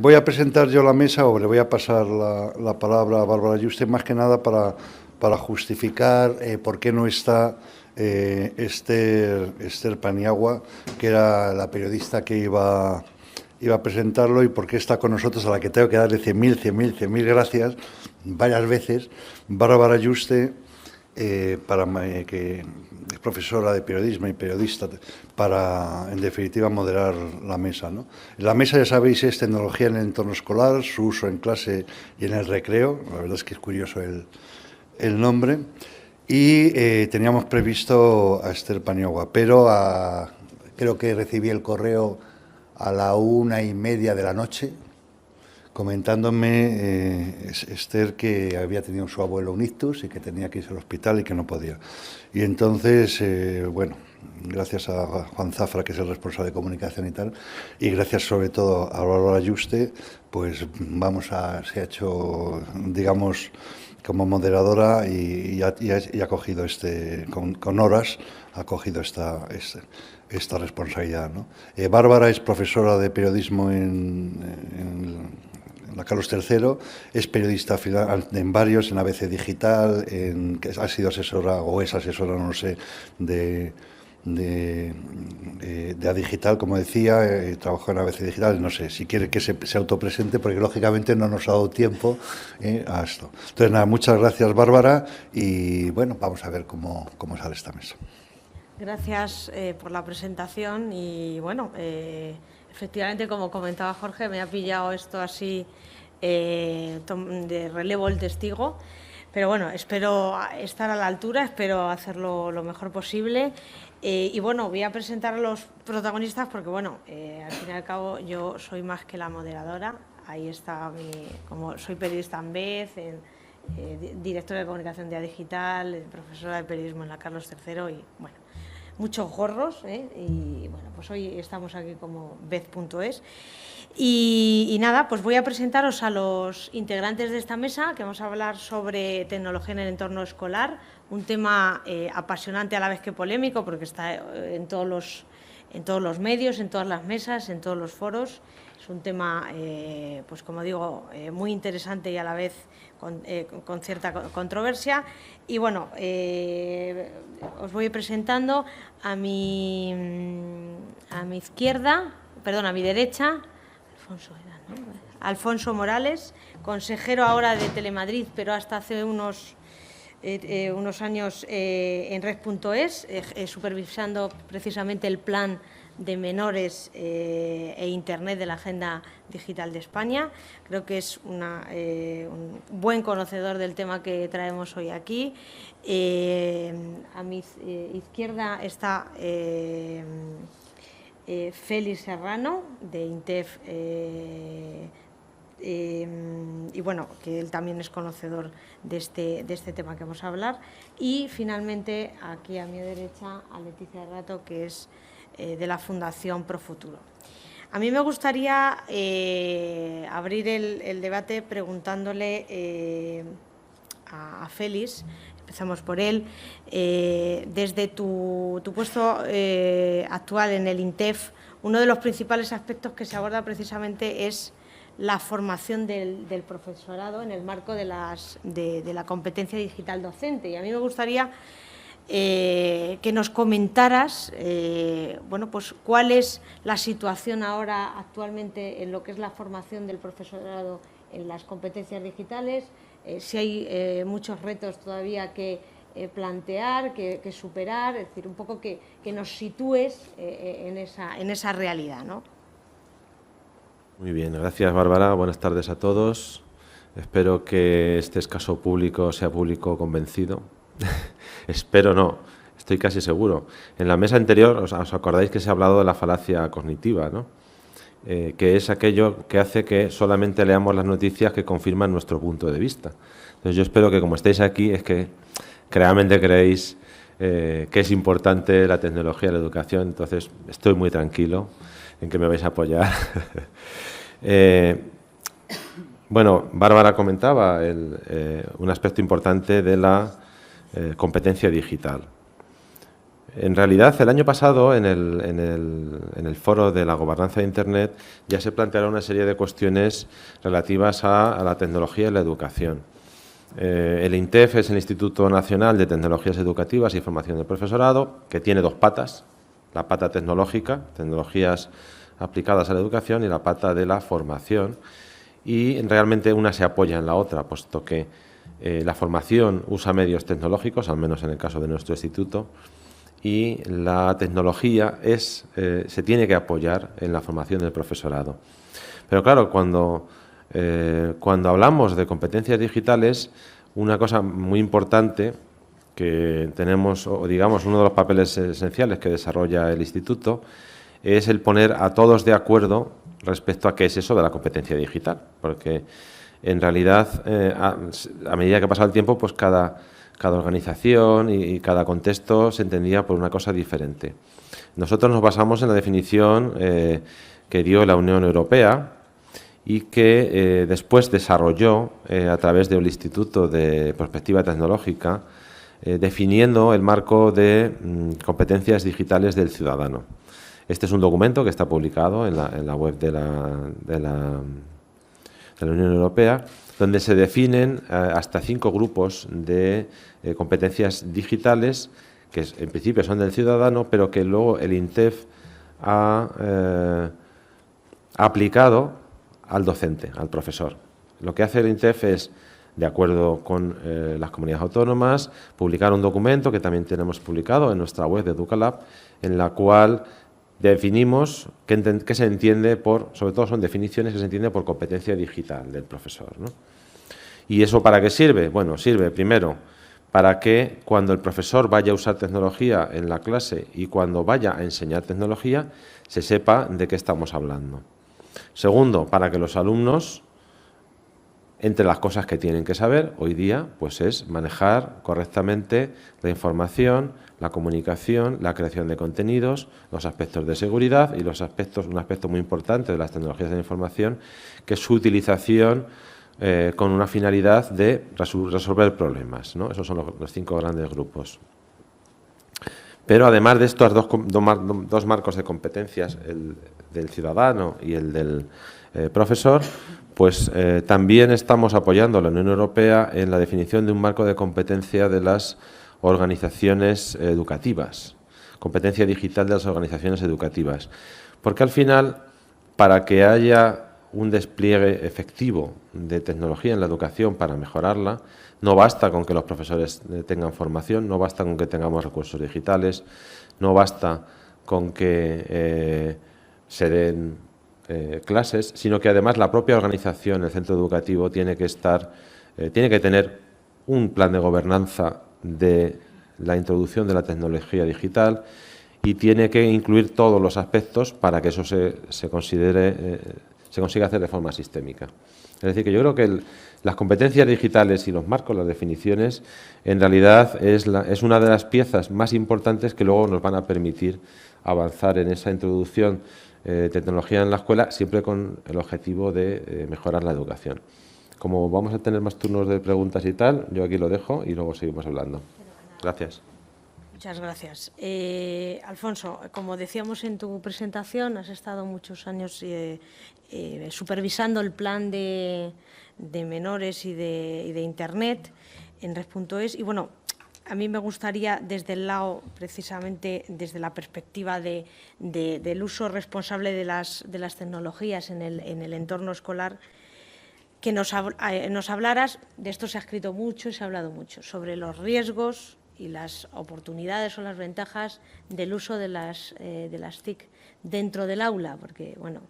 Voy a presentar yo la mesa o le voy a pasar la palabra a Bárbara Yuste, más que nada para justificar por qué no está Esther Paniagua, que era la periodista que iba a presentarlo, y por qué está con nosotros, a la que tengo que darle 100.000 gracias varias veces, Bárbara Yuste, que es profesora de periodismo y periodista, para, en definitiva, moderar la mesa, ¿no? La mesa, ya sabéis, es tecnología en el entorno escolar, su uso en clase y en el recreo. La verdad es que es curioso el nombre. Y teníamos previsto a Esther Paniagua, pero creo que recibí el correo a la 1:30 de la noche, comentándome Esther que había tenido su abuelo un ictus y que tenía que irse al hospital y que no podía. Y entonces, bueno, gracias a Juan Zafra, que es el responsable de comunicación y tal, y gracias sobre todo a Bárbara Yuste, pues se ha hecho, digamos, como moderadora y ha cogido con horas, ha cogido esta responsabilidad, ¿no? Bárbara es profesora de periodismo en la Carlos III, es periodista en varios, en ABC Digital, que ha sido asesora o es asesora, no lo sé, de Digital, como decía, trabajó en ABC Digital, no sé, si quiere que se autopresente, porque lógicamente no nos ha dado tiempo a esto. Entonces, nada, muchas gracias, Bárbara, y bueno, vamos a ver cómo sale esta mesa. Gracias por la presentación y, bueno, efectivamente, como comentaba Jorge, me ha pillado esto así de relevo el testigo, pero bueno, espero estar a la altura, espero hacerlo lo mejor posible. Y bueno, voy a presentar a los protagonistas porque, bueno, al fin y al cabo yo soy más que la moderadora. Ahí está como soy periodista en BEZ, directora de comunicación de Digital, profesora de periodismo en la Carlos III y, bueno, muchos gorros, y bueno, pues hoy estamos aquí como BEZ.es. Y nada, pues voy a presentaros a los integrantes de esta mesa, que vamos a hablar sobre tecnología en el entorno escolar, un tema apasionante a la vez que polémico, porque está en todos los medios, en todas las mesas, en todos los foros. Es un tema, pues como digo, muy interesante y a la vez con cierta controversia. Y bueno, os voy presentando a mi izquierda, perdón, a mi derecha, Alfonso Morales, consejero ahora de Telemadrid, pero hasta hace unos años en Red.es, supervisando precisamente el plan de menores e Internet de la Agenda Digital de España. Creo que es un buen conocedor del tema que traemos hoy aquí. A mi izquierda está Félix Serrano, de INTEF, y bueno, que él también es conocedor de este tema que vamos a hablar. Y finalmente, aquí a mi derecha, a Leticia Rato, que es de la Fundación Profuturo. A mí me gustaría abrir el debate preguntándole a Félix. Empezamos por él. Desde tu puesto actual en el INTEF, uno de los principales aspectos que se aborda precisamente es la formación del profesorado en el marco de la competencia digital docente. Y a mí me gustaría que nos comentaras bueno, pues cuál es la situación ahora actualmente en lo que es la formación del profesorado en las competencias digitales, si hay muchos retos todavía que plantear, que superar, es decir, un poco que nos sitúes en esa realidad, ¿no? Muy bien, gracias, Bárbara. Buenas tardes a todos. Espero que este escaso público sea público convencido. Espero no, estoy casi seguro. En la mesa anterior os acordáis que se ha hablado de la falacia cognitiva, ¿no? Que es aquello que hace que solamente leamos las noticias que confirman nuestro punto de vista. Entonces yo espero que, como estáis aquí, es que realmente creéis que es importante la tecnología y la educación. Entonces estoy muy tranquilo en que me vais a apoyar. Bueno, Bárbara comentaba un aspecto importante de la competencia digital. En realidad, el año pasado, en el foro de la gobernanza de Internet, ya se plantearon una serie de cuestiones relativas a la tecnología y la educación. El INTEF es el Instituto Nacional de Tecnologías Educativas y Formación del Profesorado, que tiene dos patas, la pata tecnológica, tecnologías aplicadas a la educación, y la pata de la formación, y realmente una se apoya en la otra, puesto que la formación usa medios tecnológicos, al menos en el caso de nuestro instituto, y la tecnología se tiene que apoyar en la formación del profesorado. Pero claro, cuando hablamos de competencias digitales, una cosa muy importante que tenemos, o digamos uno de los papeles esenciales que desarrolla el instituto, es el poner a todos de acuerdo respecto a qué es eso de la competencia digital, porque en realidad a medida que pasa el tiempo, pues cada organización y cada contexto se entendía por una cosa diferente. Nosotros nos basamos en la definición que dio la Unión Europea y que después desarrolló a través del Instituto de Prospectiva Tecnológica, definiendo el marco de competencias digitales del ciudadano. Este es un documento que está publicado en la web de la Unión Europea, donde se definen hasta 5 grupos de competencias digitales que en principio son del ciudadano, pero que luego el INTEF ha aplicado al docente, al profesor. Lo que hace el INTEF es, de acuerdo con las comunidades autónomas, publicar un documento que también tenemos publicado en nuestra web de Educalab, en la cual definimos qué se entiende sobre todo son definiciones que se entiende por competencia digital del profesor, ¿no? ¿Y eso para qué sirve? Bueno, sirve primero para que cuando el profesor vaya a usar tecnología en la clase y cuando vaya a enseñar tecnología, se sepa de qué estamos hablando. Segundo, para que los alumnos, entre las cosas que tienen que saber hoy día, pues es manejar correctamente la información, la comunicación, la creación de contenidos, los aspectos de seguridad y un aspecto muy importante de las tecnologías de la información, que es su utilización con una finalidad de resolver problemas, ¿no? Esos son los 5 grandes grupos. Pero además de estos dos marcos de competencias, el del ciudadano y el del profesor, pues también estamos apoyando a la Unión Europea en la definición de un marco de competencia de las organizaciones educativas, competencia digital de las organizaciones educativas. Porque al final, para que haya un despliegue efectivo de tecnología en la educación para mejorarla, no basta con que los profesores tengan formación, no basta con que tengamos recursos digitales, no basta con que se den clases, sino que además la propia organización, el centro educativo, tiene que tener un plan de gobernanza de la introducción de la tecnología digital y tiene que incluir todos los aspectos para que eso se consiga hacer de forma sistémica. Es decir, que yo creo que las competencias digitales y los marcos, las definiciones, en realidad es una de las piezas más importantes que luego nos van a permitir avanzar en esa introducción de tecnología en la escuela, siempre con el objetivo de mejorar la educación. Como vamos a tener más turnos de preguntas y tal, yo aquí lo dejo y luego seguimos hablando. Gracias. Muchas gracias. Alfonso, como decíamos en tu presentación, has estado muchos años supervisando el plan de menores y de Internet en Res.es. Y bueno, a mí me gustaría, desde el lado, precisamente desde la perspectiva del uso responsable de las tecnologías en el entorno escolar, que nos hablaras, de esto se ha escrito mucho y se ha hablado mucho, sobre los riesgos y las oportunidades o las ventajas del uso de las TIC dentro del aula, porque, bueno,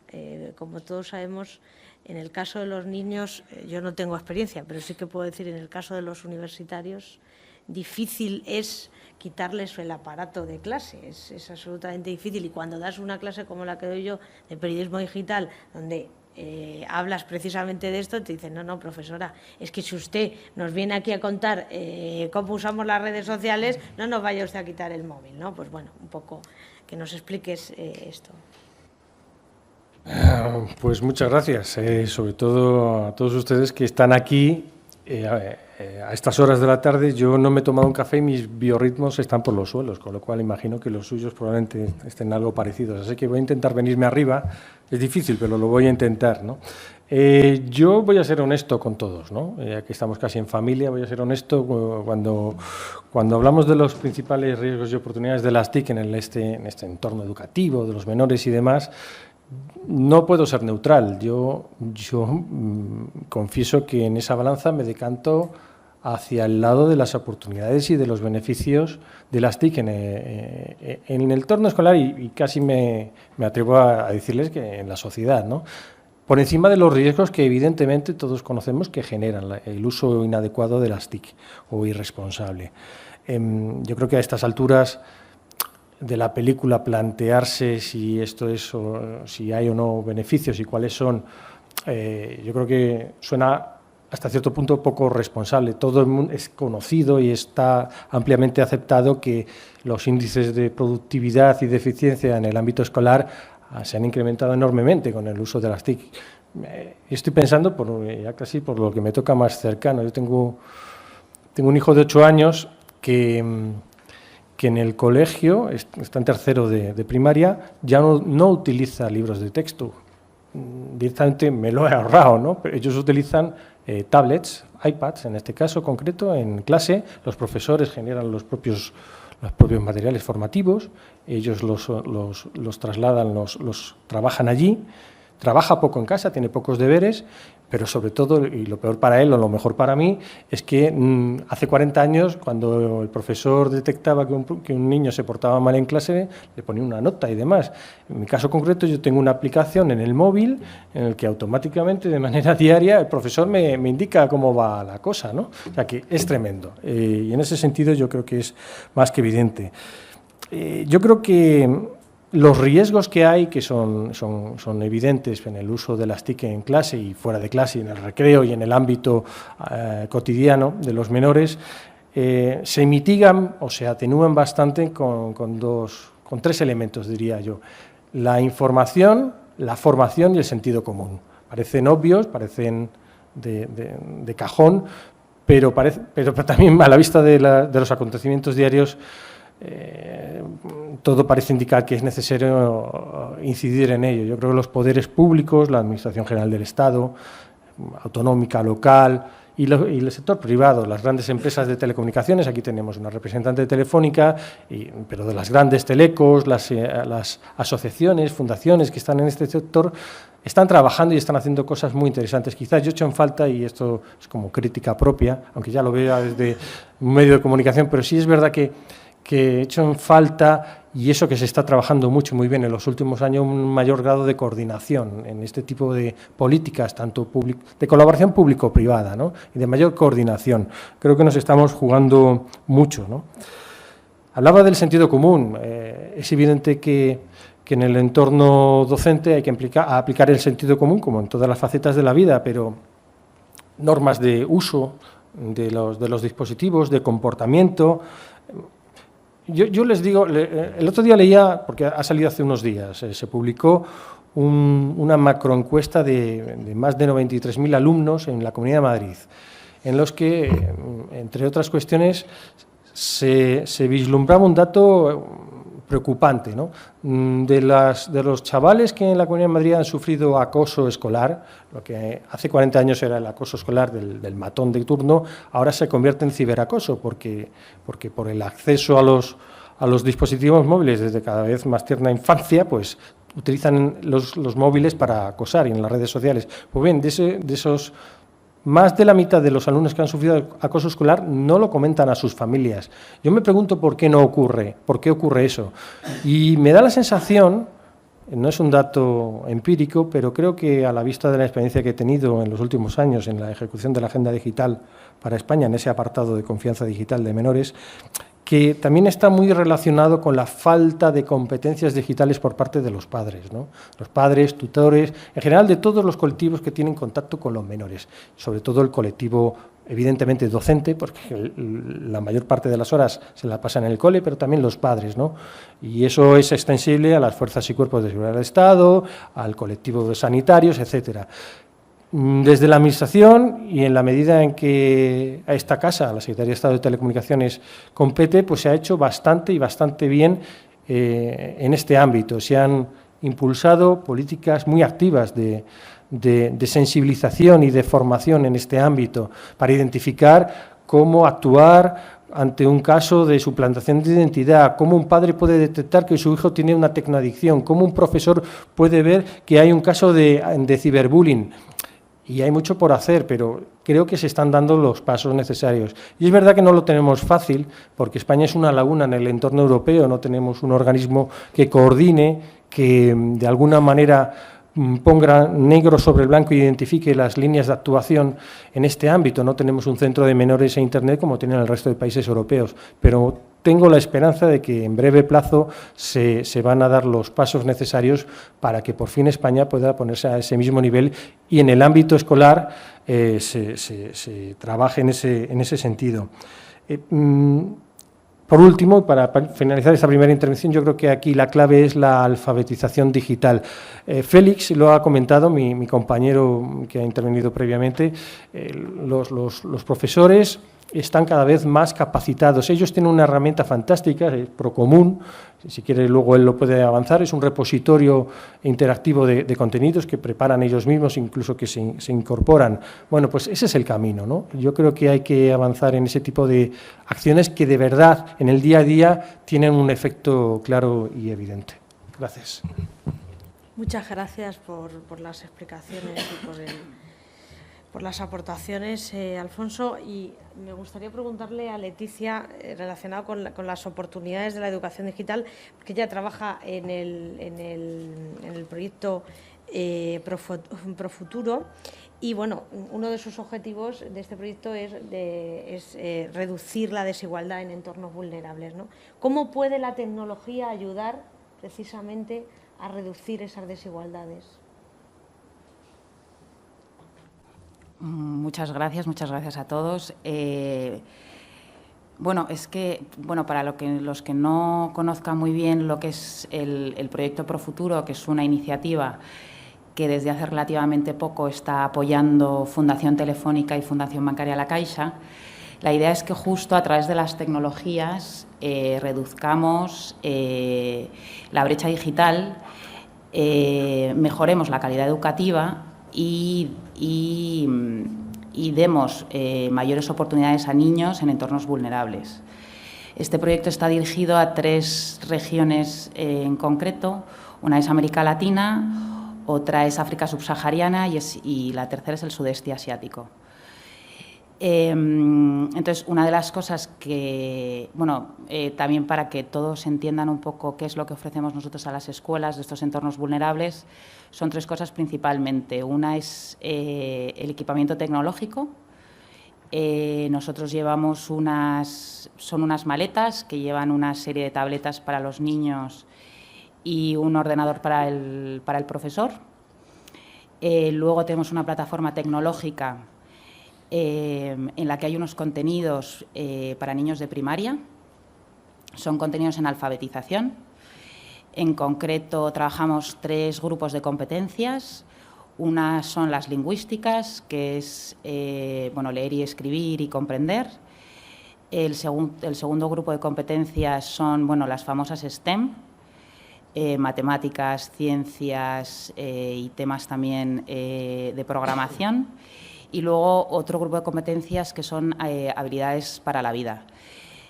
como todos sabemos, en el caso de los niños, yo no tengo experiencia, pero sí que puedo decir, en el caso de los universitarios, difícil es quitarles el aparato de clase, es absolutamente difícil. Y cuando das una clase como la que doy yo de periodismo digital, donde hablas precisamente de esto, te dicen, no, profesora, es que si usted nos viene aquí a contar cómo usamos las redes sociales, no nos vaya usted a quitar el móvil, ¿no? Pues bueno, un poco que nos expliques esto. Pues muchas gracias, sobre todo a todos ustedes que están aquí A estas horas de la tarde yo no me he tomado un café y mis biorritmos están por los suelos, con lo cual imagino que los suyos probablemente estén algo parecidos. Así que voy a intentar venirme arriba. Es difícil, pero lo voy a intentar, ¿no? Yo voy a ser honesto con todos, ¿no? Aquí estamos casi en familia, voy a ser honesto cuando hablamos de los principales riesgos y oportunidades de las TIC en este entorno educativo, de los menores y demás. No puedo ser neutral. Yo confieso que en esa balanza me decanto hacia el lado de las oportunidades y de los beneficios de las TIC en el entorno escolar y casi me atrevo a decirles que en la sociedad, ¿no? Por encima de los riesgos que evidentemente todos conocemos que generan el uso inadecuado de las TIC o irresponsable. Yo creo que a estas alturas de la película plantearse si esto es o si hay o no beneficios y cuáles son, yo creo que suena hasta cierto punto poco responsable. Todo el mundo es conocido y está ampliamente aceptado que los índices de productividad y de eficiencia en el ámbito escolar se han incrementado enormemente con el uso de las TIC. Estoy pensando, ya casi por lo que me toca más cercano. Yo tengo un hijo de 8 años que en el colegio, está en tercero de primaria, ya no utiliza libros de texto. Directamente me lo he ahorrado, ¿no? Pero ellos utilizan tablets, iPads, en este caso concreto, en clase. Los profesores generan los propios materiales formativos, ellos los trasladan, los trabajan allí. Trabaja poco en casa, tiene pocos deberes, pero sobre todo, y lo peor para él o lo mejor para mí, es que hace 40 años, cuando el profesor detectaba que un niño se portaba mal en clase, le ponía una nota y demás. En mi caso concreto, yo tengo una aplicación en el móvil en el que automáticamente, de manera diaria, el profesor me indica cómo va la cosa, ¿no? O sea que es tremendo. Y en ese sentido yo creo que es más que evidente. Yo creo que los riesgos que hay, que son evidentes en el uso de las TIC en clase y fuera de clase, en el recreo y en el ámbito cotidiano de los menores, se mitigan o se atenúan bastante con 3 elementos, diría yo. La información, la formación y el sentido común. Parecen obvios, parecen de cajón, pero también a la vista de los acontecimientos diarios, todo parece indicar que es necesario incidir en ello. Yo creo que los poderes públicos, la Administración General del Estado, autonómica, local y el sector privado, las grandes empresas de telecomunicaciones, aquí tenemos una representante de Telefónica, pero de las grandes telecos, las asociaciones, fundaciones que están en este sector, están trabajando y están haciendo cosas muy interesantes. Quizás yo echo en falta, y esto es como crítica propia, aunque ya lo vea desde un medio de comunicación, pero sí es verdad que he hecho en falta, y eso que se está trabajando mucho, muy bien en los últimos años, un mayor grado de coordinación en este tipo de políticas, tanto de colaboración público-privada, ¿no? Y de mayor coordinación. Creo que nos estamos jugando mucho, ¿no? Hablaba del sentido común. Es evidente que en el entorno docente hay que aplicar el sentido común, como en todas las facetas de la vida, pero normas de uso de los dispositivos, de comportamiento. Yo les digo, el otro día leía, porque ha salido hace unos días, se publicó una macroencuesta de más de 93.000 alumnos en la Comunidad de Madrid, en los que, entre otras cuestiones, se vislumbraba un dato preocupante, ¿no? De los chavales que en la Comunidad de Madrid han sufrido acoso escolar, lo que hace 40 años era el acoso escolar del matón de turno, ahora se convierte en ciberacoso, porque por el acceso a los dispositivos móviles desde cada vez más tierna infancia, pues utilizan los móviles para acosar y en las redes sociales. Pues bien, de esos, más de la mitad de los alumnos que han sufrido acoso escolar no lo comentan a sus familias. Yo me pregunto por qué por qué ocurre eso. Y me da la sensación, no es un dato empírico, pero creo que a la vista de la experiencia que he tenido en los últimos años en la ejecución de la Agenda Digital para España, en ese apartado de confianza digital de menores, que también está muy relacionado con la falta de competencias digitales por parte de los padres, ¿no? Los padres, tutores, en general de todos los colectivos que tienen contacto con los menores, sobre todo el colectivo evidentemente docente, porque la mayor parte de las horas se la pasan en el cole, pero también los padres, ¿no? Y eso es extensible a las fuerzas y cuerpos de seguridad del Estado, al colectivo de sanitarios, etcétera. Desde la Administración y en la medida en que a esta casa, la Secretaría de Estado de Telecomunicaciones, compete, pues se ha hecho bastante y bastante bien en este ámbito. Se han impulsado políticas muy activas de sensibilización y de formación en este ámbito para identificar cómo actuar ante un caso de suplantación de identidad, cómo un padre puede detectar que su hijo tiene una tecnoadicción, cómo un profesor puede ver que hay un caso de ciberbullying. Y hay mucho por hacer, pero creo que se están dando los pasos necesarios. Y es verdad que no lo tenemos fácil, porque España es una laguna en el entorno europeo, no tenemos un organismo que coordine, que de alguna manera ponga negro sobre blanco e identifique las líneas de actuación en este ámbito. No tenemos un centro de menores e Internet como tienen el resto de países europeos, pero tengo la esperanza de que en breve plazo se van a dar los pasos necesarios para que por fin España pueda ponerse a ese mismo nivel y en el ámbito escolar se trabaje en ese sentido. Por último, para finalizar esta primera intervención, yo creo que aquí la clave es la alfabetización digital. Félix lo ha comentado, mi compañero que ha intervenido previamente, los profesores están cada vez más capacitados. Ellos tienen una herramienta fantástica, Procomún, si quiere luego él lo puede avanzar, es un repositorio interactivo de contenidos que preparan ellos mismos, incluso que se incorporan. Bueno, pues ese es el camino, ¿no? Yo creo que hay que avanzar en ese tipo de acciones que de verdad en el día a día tienen un efecto claro y evidente. Gracias. Muchas gracias por las explicaciones y por las aportaciones, Alfonso, y me gustaría preguntarle a Leticia relacionado con las oportunidades de la educación digital, porque ella trabaja en el proyecto Profuturo y bueno, uno de sus objetivos de este proyecto es reducir la desigualdad en entornos vulnerables, ¿no? ¿Cómo puede la tecnología ayudar precisamente a reducir esas desigualdades? Muchas gracias a todos. Bueno, para los que no conozcan muy bien lo que es el proyecto Profuturo, que es una iniciativa que desde hace relativamente poco está apoyando Fundación Telefónica y Fundación Bancaria La Caixa, la idea es que justo a través de las tecnologías reduzcamos la brecha digital, mejoremos la calidad educativa y demos mayores oportunidades a niños en entornos vulnerables. Este proyecto está dirigido a 3 regiones en concreto. Una es América Latina, otra es África subsahariana y la tercera es el sudeste asiático. Entonces, una de las cosas que, también para que todos entiendan un poco qué es lo que ofrecemos nosotros a las escuelas de estos entornos vulnerables, son 3 cosas principalmente. Una es el equipamiento tecnológico. Nosotros llevamos son unas maletas que llevan una serie de tabletas para los niños y un ordenador para el profesor. Luego tenemos una plataforma tecnológica en la que hay unos contenidos para niños de primaria. Son contenidos en alfabetización. En concreto, trabajamos 3 grupos de competencias. Una son las lingüísticas, que es leer y escribir y comprender. El segundo grupo de competencias son las famosas STEM, matemáticas, ciencias y temas también de programación. Y luego otro grupo de competencias que son habilidades para la vida.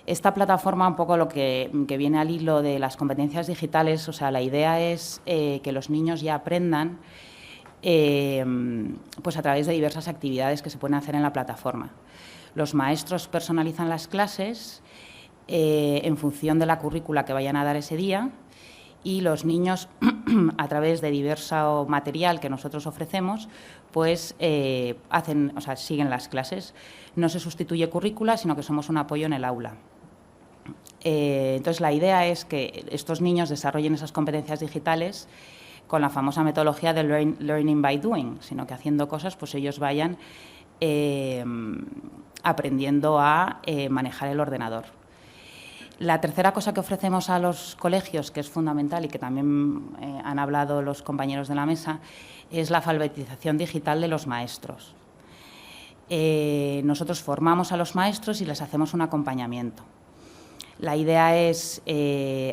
Esta plataforma, un poco lo que viene al hilo de las competencias digitales, o sea, la idea es que los niños ya aprendan pues a través de diversas actividades que se pueden hacer en la plataforma. Los maestros personalizan las clases en función de la currícula que vayan a dar ese día y los niños, a través de diverso material que nosotros ofrecemos, pues siguen las clases. No se sustituye currícula, sino que somos un apoyo en el aula. Entonces, la idea es que estos niños desarrollen esas competencias digitales con la famosa metodología de learning by doing, sino que haciendo cosas, pues ellos vayan aprendiendo a manejar el ordenador. La tercera cosa que ofrecemos a los colegios, que es fundamental y que también han hablado los compañeros de la mesa, es la alfabetización digital de los maestros. Nosotros formamos a los maestros y les hacemos un acompañamiento. La idea es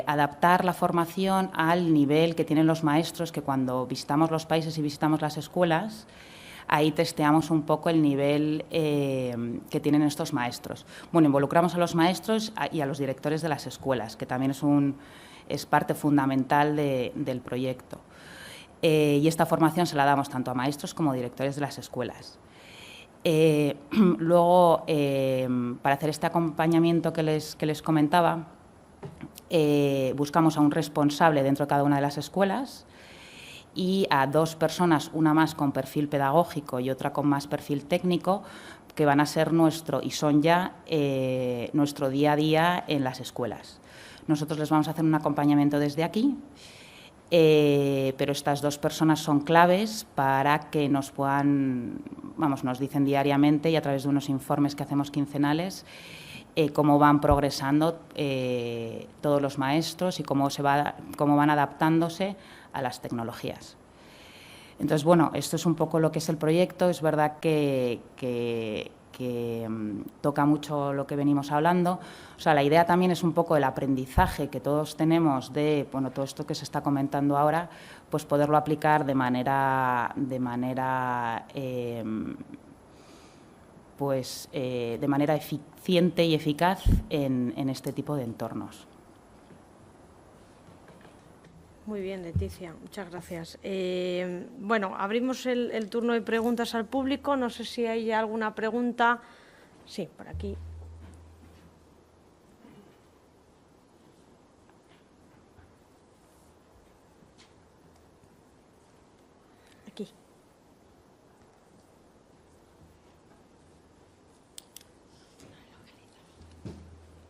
adaptar la formación al nivel que tienen los maestros, que cuando visitamos los países y visitamos las escuelas, ahí testeamos un poco el nivel que tienen estos maestros. Bueno, involucramos a los maestros y a los directores de las escuelas, que también es parte fundamental del proyecto. Y esta formación se la damos tanto a maestros como a directores de las escuelas. Luego, para hacer este acompañamiento que les comentaba, buscamos a un responsable dentro de cada una de las escuelas y a 2 personas, una más con perfil pedagógico y otra con más perfil técnico, que van a ser y son ya nuestro día a día en las escuelas. Nosotros les vamos a hacer un acompañamiento desde aquí, pero estas 2 personas son claves para que nos dicen diariamente y a través de unos informes que hacemos quincenales cómo van progresando todos los maestros y cómo van adaptándose a las tecnologías. Entonces, bueno, esto es un poco lo que es el proyecto. Es verdad que toca mucho lo que venimos hablando. O sea, la idea también es un poco el aprendizaje que todos tenemos de, bueno, todo esto que se está comentando ahora, pues poderlo aplicar de manera eficiente y eficaz en este tipo de entornos. Muy bien, Leticia, muchas gracias. Bueno, abrimos el turno de preguntas al público. No sé si hay alguna pregunta. Sí, por aquí. Aquí.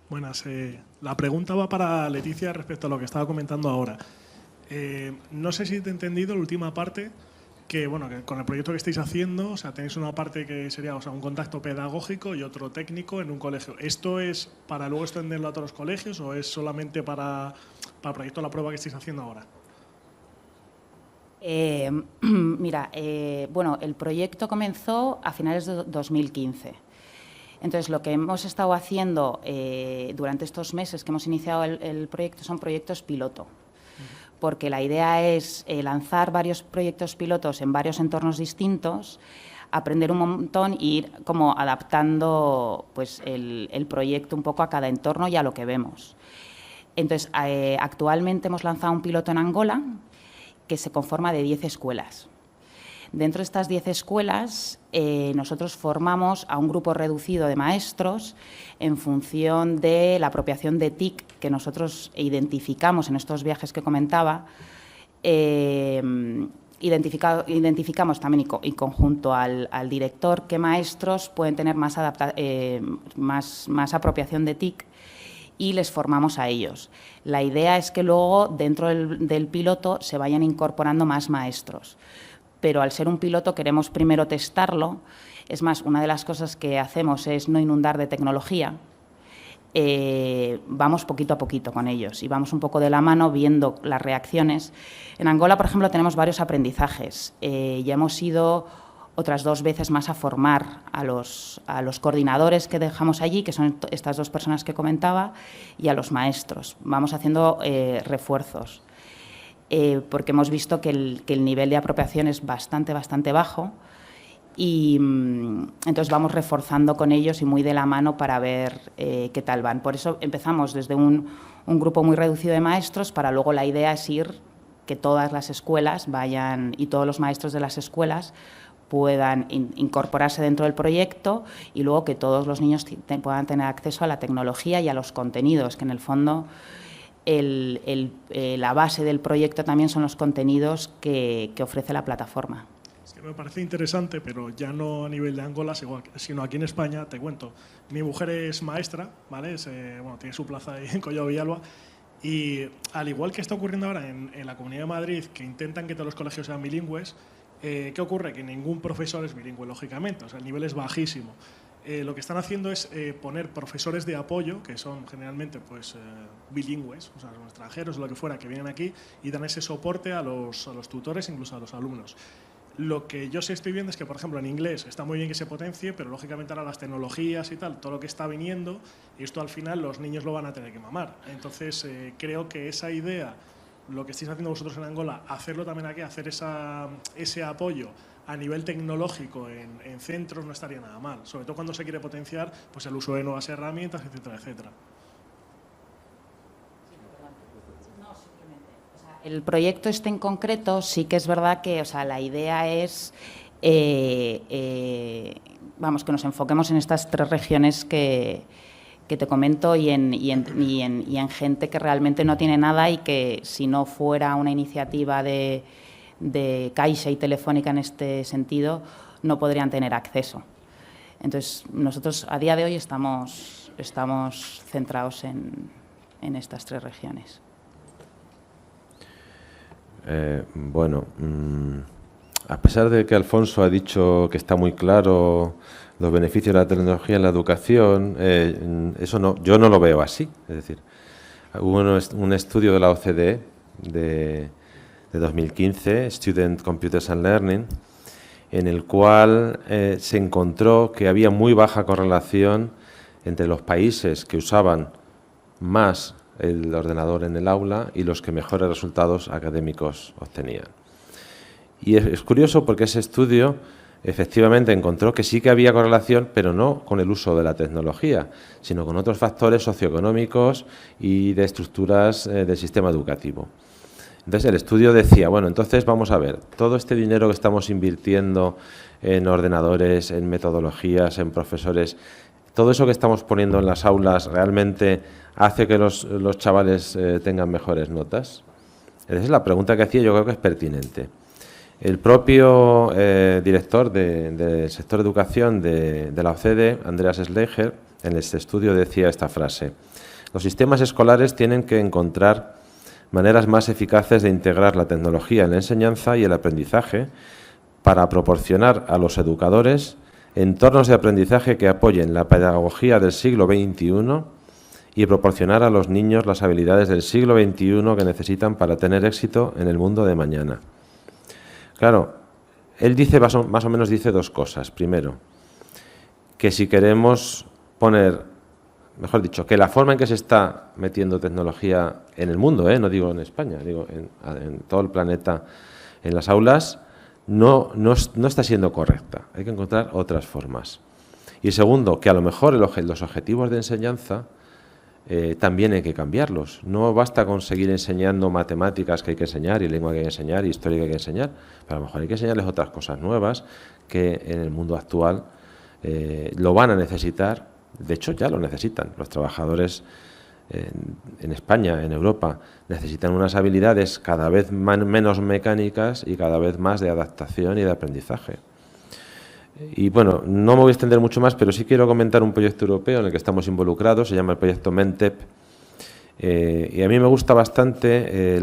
Buenas. La pregunta va para Leticia respecto a lo que estaba comentando ahora. No sé si te he entendido la última parte, que bueno, que con el proyecto que estáis haciendo, o sea, tenéis una parte que sería, o sea, un contacto pedagógico y otro técnico en un colegio. ¿Esto es para luego extenderlo a todos los colegios o es solamente para el proyecto de la prueba que estáis haciendo ahora? Mira, bueno, el proyecto comenzó a finales de 2015. Entonces, lo que hemos estado haciendo durante estos meses que hemos iniciado el proyecto son proyectos piloto, porque la idea es lanzar varios proyectos pilotos en varios entornos distintos, aprender un montón e ir como adaptando pues, el proyecto un poco a cada entorno y a lo que vemos. Entonces, actualmente hemos lanzado un piloto en Angola que se conforma de 10 escuelas. Dentro de estas 10 escuelas, nosotros formamos a un grupo reducido de maestros en función de la apropiación de TIC que nosotros identificamos en estos viajes que comentaba. Identificamos también y conjunto al director qué maestros pueden tener más apropiación de TIC y les formamos a ellos. La idea es que luego, dentro del piloto, se vayan incorporando más maestros. Pero al ser un piloto queremos primero testarlo. Es más, una de las cosas que hacemos es no inundar de tecnología. Vamos poquito a poquito con ellos y vamos un poco de la mano viendo las reacciones. En Angola, por ejemplo, tenemos varios aprendizajes. Ya hemos ido otras 2 veces más a formar a los coordinadores que dejamos allí, que son estas 2 personas que comentaba, y a los maestros. Vamos haciendo refuerzos. Porque hemos visto que el nivel de apropiación es bastante bajo y entonces vamos reforzando con ellos y muy de la mano para ver qué tal van. Por eso empezamos desde un grupo muy reducido de maestros, para luego la idea es que todas las escuelas vayan y todos los maestros de las escuelas puedan incorporarse dentro del proyecto y luego que todos los niños puedan tener acceso a la tecnología y a los contenidos, que en el fondo la base del proyecto también son los contenidos que ofrece la plataforma. Es que me parece interesante, pero ya no a nivel de Angola, sino aquí en España. Te cuento, mi mujer es maestra, ¿vale? Tiene su plaza ahí en Collado Villalba, y al igual que está ocurriendo ahora en la Comunidad de Madrid, que intentan que todos los colegios sean bilingües, ¿qué ocurre? Que ningún profesor es bilingüe, lógicamente, o sea, el nivel es bajísimo. lo que están haciendo es poner profesores de apoyo, que son generalmente pues, bilingües, o sea, son extranjeros o lo que fuera, que vienen aquí y dan ese soporte a los tutores, incluso a los alumnos. Lo que yo sí estoy viendo es que, por ejemplo, en inglés está muy bien que se potencie, pero lógicamente ahora las tecnologías y tal, todo lo que está viniendo, esto al final los niños lo van a tener que mamar. Entonces, creo que esa idea, lo que estáis haciendo vosotros en Angola, hacerlo también aquí, hacer ese apoyo a nivel tecnológico en centros no estaría nada mal, sobre todo cuando se quiere potenciar pues, el uso de nuevas herramientas, etcétera, etcétera. El proyecto este en concreto sí que es verdad que, o sea, la idea es, vamos, que nos enfoquemos en estas 3 regiones que te comento y en gente que realmente no tiene nada y que si no fuera una iniciativa de Caixa y Telefónica en este sentido, no podrían tener acceso. Entonces, nosotros a día de hoy estamos centrados en estas 3 regiones. Bueno, a pesar de que Alfonso ha dicho que está muy claro los beneficios de la tecnología en la educación, eso no, yo no lo veo así. Es decir, hubo un estudio de la OCDE de 2015, Student Computers and Learning, en el cual se encontró que había muy baja correlación entre los países que usaban más el ordenador en el aula y los que mejores resultados académicos obtenían. Y es curioso porque ese estudio efectivamente encontró que sí que había correlación, pero no con el uso de la tecnología, sino con otros factores socioeconómicos y de estructuras del sistema educativo. Entonces el estudio decía, bueno, entonces vamos a ver, todo este dinero que estamos invirtiendo en ordenadores, en metodologías, en profesores, todo eso que estamos poniendo en las aulas realmente hace que los chavales tengan mejores notas. Esa es la pregunta que hacía, yo creo que es pertinente. El propio director del sector educación de la OCDE, Andreas Schleicher, en este estudio decía esta frase: los sistemas escolares tienen que encontrar maneras más eficaces de integrar la tecnología en la enseñanza y el aprendizaje para proporcionar a los educadores entornos de aprendizaje que apoyen la pedagogía del siglo XXI y proporcionar a los niños las habilidades del siglo XXI que necesitan para tener éxito en el mundo de mañana. Claro, él dice más o menos dice 2 cosas. Primero, que si queremos poner, mejor dicho, que la forma en que se está metiendo tecnología en el mundo, no digo en España, digo en todo el planeta, en las aulas, no está siendo correcta. Hay que encontrar otras formas. Y segundo, que a lo mejor los objetivos de enseñanza también hay que cambiarlos. No basta con seguir enseñando matemáticas que hay que enseñar, y lengua que hay que enseñar, y historia que hay que enseñar, pero a lo mejor hay que enseñarles otras cosas nuevas que en el mundo actual lo van a necesitar. De hecho, ya lo necesitan. Los trabajadores en España, en Europa, necesitan unas habilidades cada vez menos mecánicas y cada vez más de adaptación y de aprendizaje. Y bueno, no me voy a extender mucho más, pero sí quiero comentar un proyecto europeo en el que estamos involucrados, se llama el proyecto MENTEP, y a mí me gusta bastante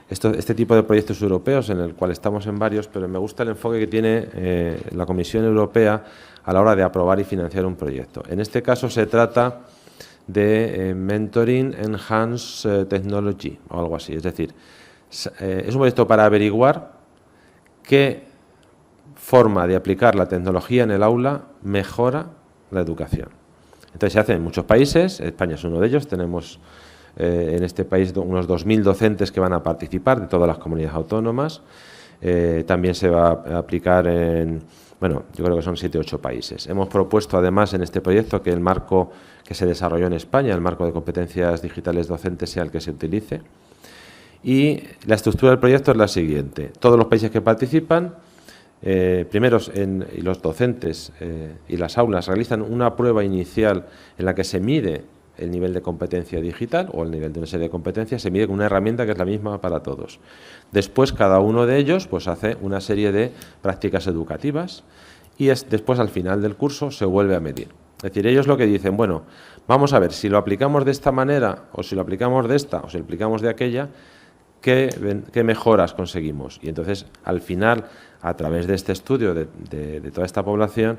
este tipo de proyectos europeos, en el cual estamos en varios, pero me gusta el enfoque que tiene la Comisión Europea a la hora de aprobar y financiar un proyecto. En este caso se trata de Mentoring Enhanced Technology o algo así, es decir, es un proyecto para averiguar qué forma de aplicar la tecnología en el aula mejora la educación. Entonces se hace en muchos países, España es uno de ellos, tenemos en este país unos 2.000 docentes que van a participar de todas las comunidades autónomas, también se va a aplicar en, bueno, yo creo que son 7 o 8 países. Hemos propuesto además en este proyecto que el marco que se desarrolló en España, el marco de competencias digitales docentes, sea el que se utilice. Y la estructura del proyecto es la siguiente: todos los países que participan, primero y los docentes y las aulas realizan una prueba inicial en la que se mide el nivel de competencia digital o el nivel de una serie de competencias, se mide con una herramienta que es la misma para todos. Después cada uno de ellos pues hace una serie de prácticas educativas y después al final del curso se vuelve a medir. Es decir, ellos lo que dicen, bueno, vamos a ver si lo aplicamos de esta manera o si lo aplicamos de esta o si lo aplicamos de aquella, qué mejoras conseguimos. Y entonces, al final, a través de este estudio de toda esta población,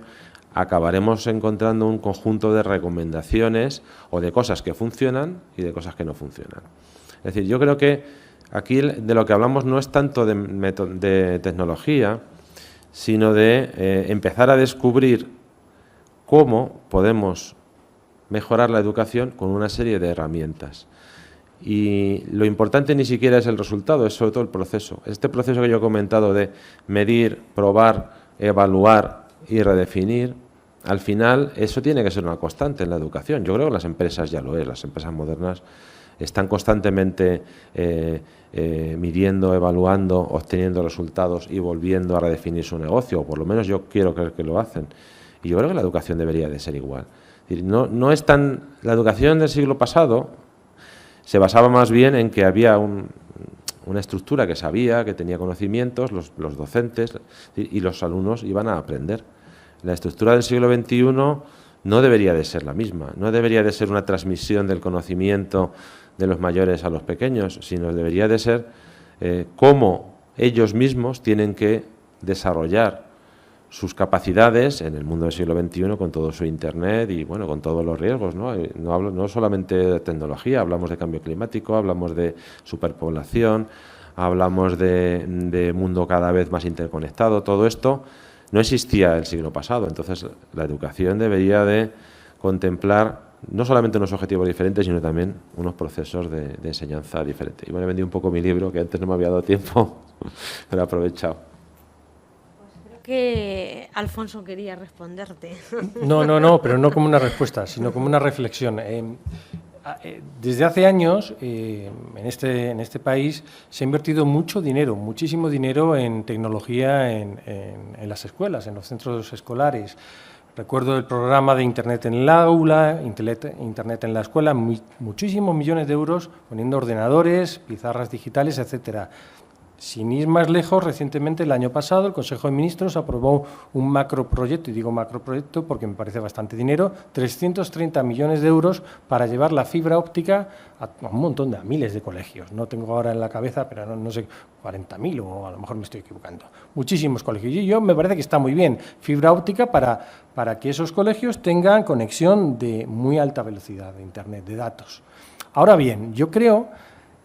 acabaremos encontrando un conjunto de recomendaciones o de cosas que funcionan y de cosas que no funcionan. Es decir, yo creo que aquí de lo que hablamos no es tanto de tecnología, sino de empezar a descubrir cómo podemos mejorar la educación con una serie de herramientas. Y lo importante ni siquiera es el resultado, es sobre todo el proceso. Este proceso que yo he comentado de medir, probar, evaluar y redefinir, al final eso tiene que ser una constante en la educación. Yo creo que las empresas ya lo es, las empresas modernas están constantemente midiendo, evaluando, obteniendo resultados y volviendo a redefinir su negocio, o por lo menos yo quiero creer que lo hacen. Y yo creo que la educación debería de ser igual. Es decir, no es tan... La educación del siglo pasado se basaba más bien en que había una estructura que sabía, que tenía conocimientos, los docentes y los alumnos iban a aprender. La estructura del siglo XXI no debería de ser la misma, no debería de ser una transmisión del conocimiento de los mayores a los pequeños, sino debería de ser cómo ellos mismos tienen que desarrollar sus capacidades en el mundo del siglo XXI con todo su Internet y bueno, con todos los riesgos, ¿no? No solamente de tecnología, hablamos de cambio climático, hablamos de superpoblación, hablamos de mundo cada vez más interconectado. Todo esto no existía el siglo pasado, entonces la educación debería de contemplar no solamente unos objetivos diferentes, sino también unos procesos de enseñanza diferentes. Y bueno, he vendido un poco mi libro, que antes no me había dado tiempo, pero he aprovechado. Que Alfonso quería responderte. No, pero no como una respuesta, sino como una reflexión. Desde hace años, en este país, se ha invertido mucho dinero, muchísimo dinero en tecnología en las escuelas, en los centros escolares. Recuerdo el programa de Internet en el aula, Internet en la escuela, muchísimos millones de euros poniendo ordenadores, pizarras digitales, etcétera. Sin ir más lejos, recientemente, el año pasado, el Consejo de Ministros aprobó un macroproyecto, y digo macroproyecto porque me parece bastante dinero, 330 millones de euros para llevar la fibra óptica a un montón de miles de colegios. No tengo ahora en la cabeza, pero no sé, 40.000 o a lo mejor me estoy equivocando. Muchísimos colegios. Y yo me parece que está muy bien, fibra óptica para que esos colegios tengan conexión de muy alta velocidad de Internet, de datos. Ahora bien, yo creo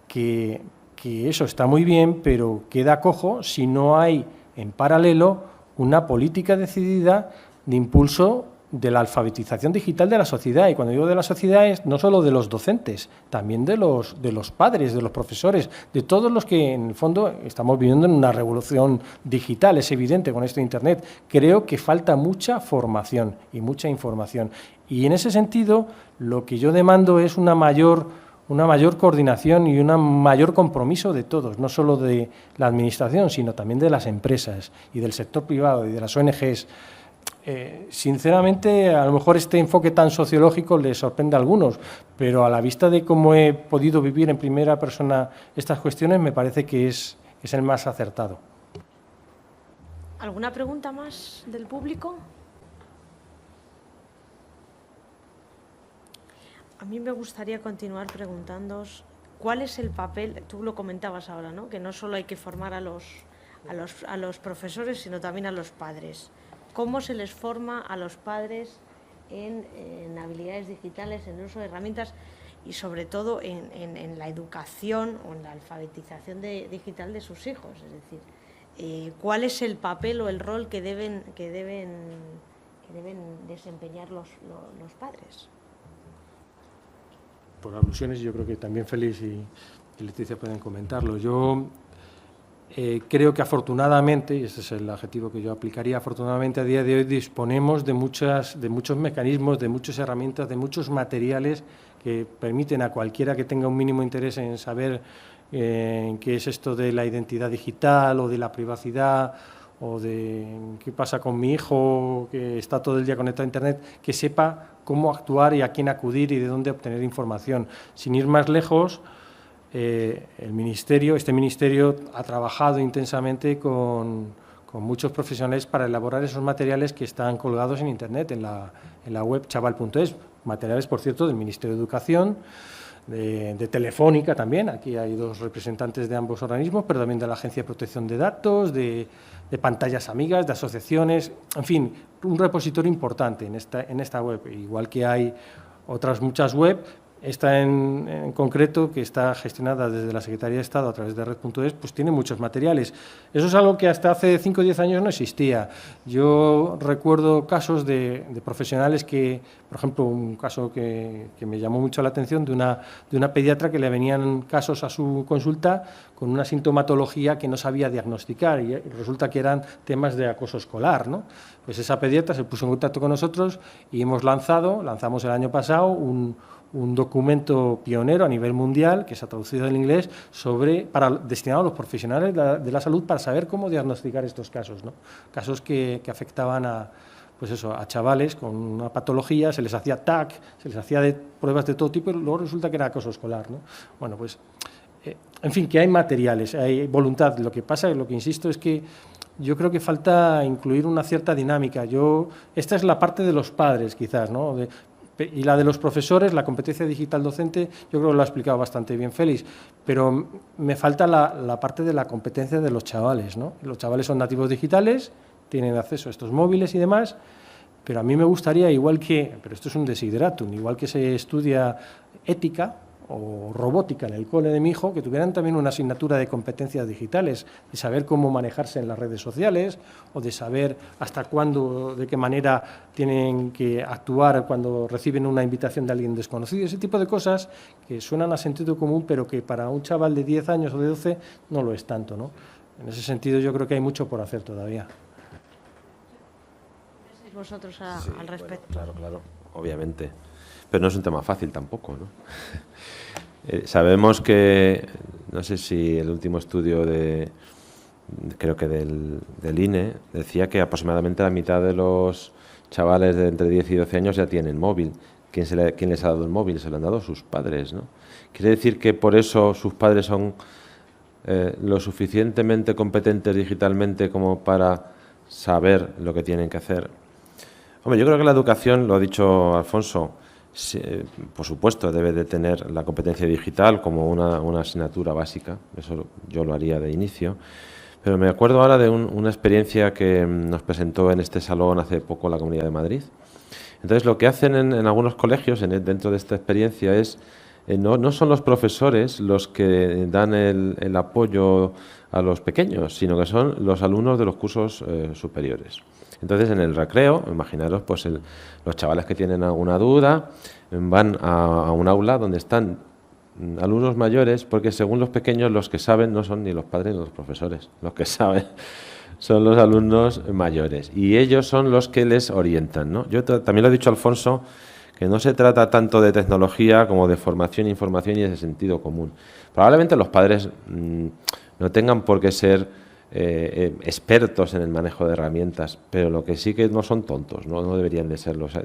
que eso está muy bien, pero queda cojo si no hay en paralelo una política decidida de impulso de la alfabetización digital de la sociedad. Y cuando digo de la sociedad es no solo de los docentes, también de los padres, de los profesores, de todos los que en el fondo estamos viviendo en una revolución digital, es evidente con esto de Internet. Creo que falta mucha formación y mucha información. Y en ese sentido, lo que yo demando es una mayor coordinación y un mayor compromiso de todos, no solo de la Administración, sino también de las empresas y del sector privado y de las ONGs. Sinceramente, a lo mejor este enfoque tan sociológico les sorprende a algunos, pero a la vista de cómo he podido vivir en primera persona estas cuestiones, me parece que es el más acertado. ¿Alguna pregunta más del público? A mí me gustaría continuar preguntándoos cuál es el papel, tú lo comentabas ahora, ¿no? Que no solo hay que formar a los profesores, sino también a los padres. ¿Cómo se les forma a los padres en habilidades digitales, en el uso de herramientas y sobre todo en la educación o en la alfabetización digital de sus hijos? Es decir, ¿cuál es el papel o el rol que deben desempeñar los padres? Por alusiones, yo creo que también Félix y Leticia pueden comentarlo. Yo creo que afortunadamente, y ese es el adjetivo que yo aplicaría, afortunadamente a día de hoy disponemos de muchos mecanismos, de muchas herramientas, de muchos materiales que permiten a cualquiera que tenga un mínimo interés en saber qué es esto de la identidad digital o de la privacidad o de qué pasa con mi hijo que está todo el día conectado a Internet, que sepa cómo actuar y a quién acudir y de dónde obtener información. Sin ir más lejos, este ministerio ha trabajado intensamente con muchos profesionales para elaborar esos materiales que están colgados en Internet, en la web chaval.es, materiales, por cierto, del Ministerio de Educación, de Telefónica también, aquí hay dos representantes de ambos organismos, pero también de la Agencia de Protección de Datos, de pantallas amigas, de asociaciones, en fin, un repositorio importante en esta web, igual que hay otras muchas web. Esta en concreto, que está gestionada desde la Secretaría de Estado a través de Red.es, pues tiene muchos materiales. Eso es algo que hasta hace 5 o 10 años no existía. Yo recuerdo casos de profesionales que, por ejemplo, un caso que me llamó mucho la atención de una pediatra que le venían casos a su consulta con una sintomatología que no sabía diagnosticar y resulta que eran temas de acoso escolar, ¿no? Pues esa pediatra se puso en contacto con nosotros y lanzamos el año pasado un documento pionero a nivel mundial que se ha traducido al inglés destinado a los profesionales de la salud para saber cómo diagnosticar estos casos, ¿no? Casos que afectaban a chavales con una patología, se les hacía TAC, se les hacía pruebas de todo tipo y luego resulta que era acoso escolar, ¿no? Bueno, pues, en fin, que hay materiales, hay voluntad. Lo que pasa, lo que insisto, es que yo creo que falta incluir una cierta dinámica. Esta es la parte de los padres, quizás, ¿no? Y la de los profesores, la competencia digital docente, yo creo que lo ha explicado bastante bien Félix, pero me falta la parte de la competencia de los chavales, ¿no? Los chavales son nativos digitales, tienen acceso a estos móviles y demás, pero a mí me gustaría, pero esto es un desideratum, igual que se estudia ética o robótica en el cole de mi hijo, que tuvieran también una asignatura de competencias digitales, de saber cómo manejarse en las redes sociales o de saber hasta cuándo, de qué manera tienen que actuar cuando reciben una invitación de alguien desconocido, ese tipo de cosas que suenan a sentido común, pero que para un chaval de 10 años o de 12 no lo es tanto, ¿no? En ese sentido yo creo que hay mucho por hacer todavía. ¿Qué pensáis vosotros al respecto? Bueno, claro, obviamente. Pero no es un tema fácil tampoco, ¿no? Sabemos que, no sé si el último estudio creo que del INE, decía que aproximadamente la mitad de los chavales de entre 10 y 12 años ya tienen móvil. ¿Quién les ha dado el móvil? Se lo han dado sus padres, ¿no? ¿Quiere decir que por eso sus padres son lo suficientemente competentes digitalmente como para saber lo que tienen que hacer? Hombre, yo creo que la educación, lo ha dicho Alfonso, sí, por supuesto, debe de tener la competencia digital como una asignatura básica, eso yo lo haría de inicio, pero me acuerdo ahora de una experiencia que nos presentó en este salón hace poco la Comunidad de Madrid. Entonces, lo que hacen en algunos colegios, dentro de esta experiencia, es no son los profesores los que dan el apoyo a los pequeños, sino que son los alumnos de los cursos superiores. Entonces, en el recreo, imaginaros, pues los chavales que tienen alguna duda van a un aula donde están alumnos mayores, porque según los pequeños, los que saben no son ni los padres ni los profesores. Los que saben son los alumnos mayores y ellos son los que les orientan, ¿no? Yo también lo he dicho, Alfonso, que no se trata tanto de tecnología como de formación, información y de sentido común. Probablemente los padres no tengan por qué ser expertos en el manejo de herramientas, pero lo que sí que no son tontos, no deberían de serlo. O sea,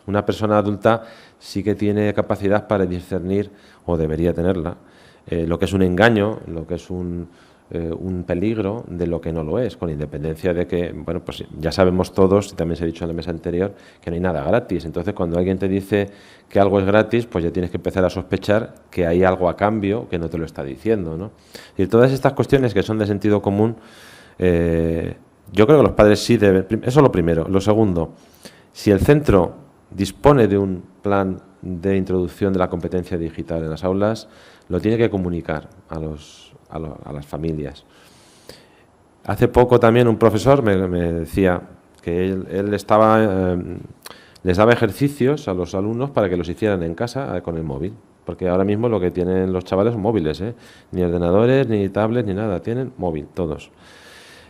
una persona adulta sí que tiene capacidad para discernir, o debería tenerla, lo que es un engaño, lo que es un peligro de lo que no lo es, con independencia de que, bueno, pues ya sabemos todos, y también se ha dicho en la mesa anterior, que no hay nada gratis. Entonces, cuando alguien te dice que algo es gratis, pues ya tienes que empezar a sospechar que hay algo a cambio que no te lo está diciendo, ¿no? Y todas estas cuestiones que son de sentido común, yo creo que los padres sí deben... Eso es lo primero. Lo segundo, si el centro dispone de un plan de introducción de la competencia digital en las aulas, lo tiene que comunicar a las familias. Hace poco también un profesor me decía que él les daba ejercicios a los alumnos para que los hicieran en casa con el móvil, porque ahora mismo lo que tienen los chavales son móviles, ni ordenadores, ni tablets, ni nada, tienen móvil, todos.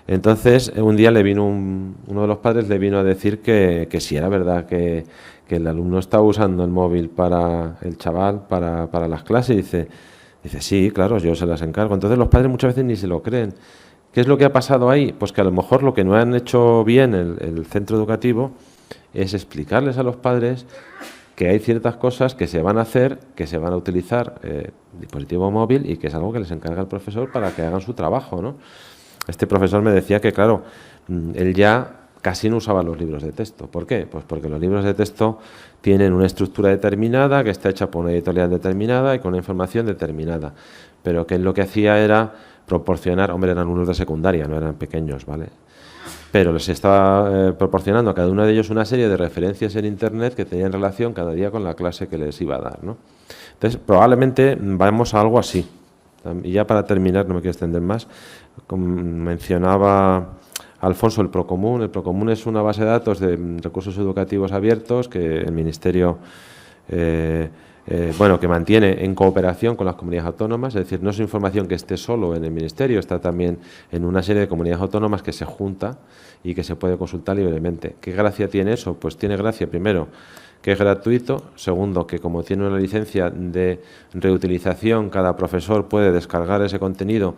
Entonces, un día uno de los padres le vino a decir que sí, era verdad que el alumno estaba usando el móvil el chaval para las clases, y dice, sí, claro, yo se las encargo. Entonces los padres muchas veces ni se lo creen. ¿Qué es lo que ha pasado ahí? Pues que a lo mejor lo que no han hecho bien el centro educativo es explicarles a los padres que hay ciertas cosas que se van a hacer, que se van a utilizar dispositivo móvil y que es algo que les encarga el profesor para que hagan su trabajo, ¿no? Este profesor me decía que, claro, él ya casi no usaban los libros de texto. ¿Por qué? Pues porque los libros de texto tienen una estructura determinada, que está hecha por una editorial determinada y con una información determinada, pero que lo que hacía era proporcionar, hombre, eran alumnos de secundaria, no eran pequeños, ¿vale? Pero les estaba proporcionando a cada uno de ellos una serie de referencias en Internet que tenían relación cada día con la clase que les iba a dar, ¿no? Entonces, probablemente vamos a algo así. Y ya para terminar, no me quiero extender más, como mencionaba Alfonso, el Procomún. El Procomún es una base de datos de recursos educativos abiertos que el Ministerio que mantiene en cooperación con las comunidades autónomas, es decir, no es información que esté solo en el Ministerio, está también en una serie de comunidades autónomas que se junta y que se puede consultar libremente. ¿Qué gracia tiene eso? Pues tiene gracia, primero, que es gratuito, segundo, que como tiene una licencia de reutilización, cada profesor puede descargar ese contenido,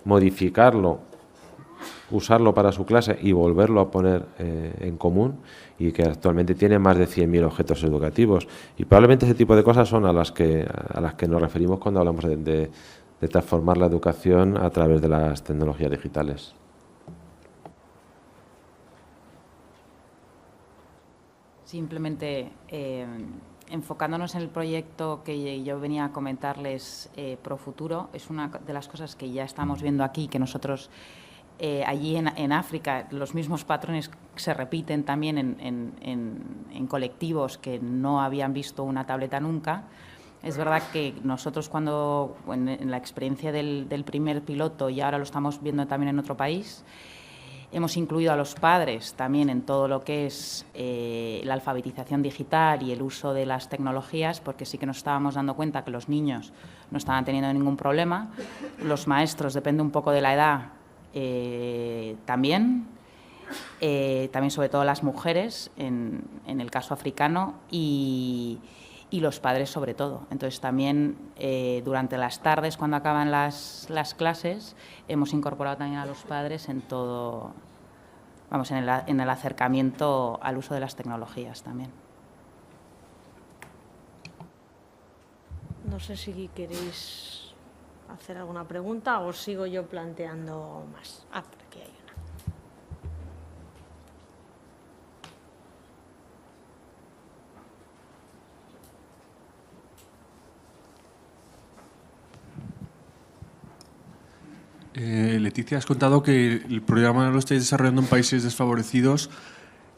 modificarlo, usarlo para su clase y volverlo a poner en común, y que actualmente tiene más de 100.000 objetos educativos. Y probablemente ese tipo de cosas son a las que nos referimos cuando hablamos de transformar la educación a través de las tecnologías digitales. Simplemente enfocándonos en el proyecto que yo venía a comentarles, Profuturo, es una de las cosas que ya estamos viendo aquí, que nosotros allí en África los mismos patrones se repiten también en colectivos que no habían visto una tableta nunca. Es verdad que nosotros cuando en la experiencia del primer piloto, y ahora lo estamos viendo también en otro país, hemos incluido a los padres también en todo lo que es la alfabetización digital y el uso de las tecnologías, porque sí que nos estábamos dando cuenta que los niños no estaban teniendo ningún problema. Los maestros, depende un poco de la edad, también sobre todo las mujeres en el caso africano y los padres sobre todo. Entonces también durante las tardes, cuando acaban las clases, hemos incorporado también a los padres en todo, en el acercamiento al uso de las tecnologías también. No sé si queréis hacer alguna pregunta o sigo yo planteando más. Por aquí hay una. Leticia, has contado que el programa lo estáis desarrollando en países desfavorecidos.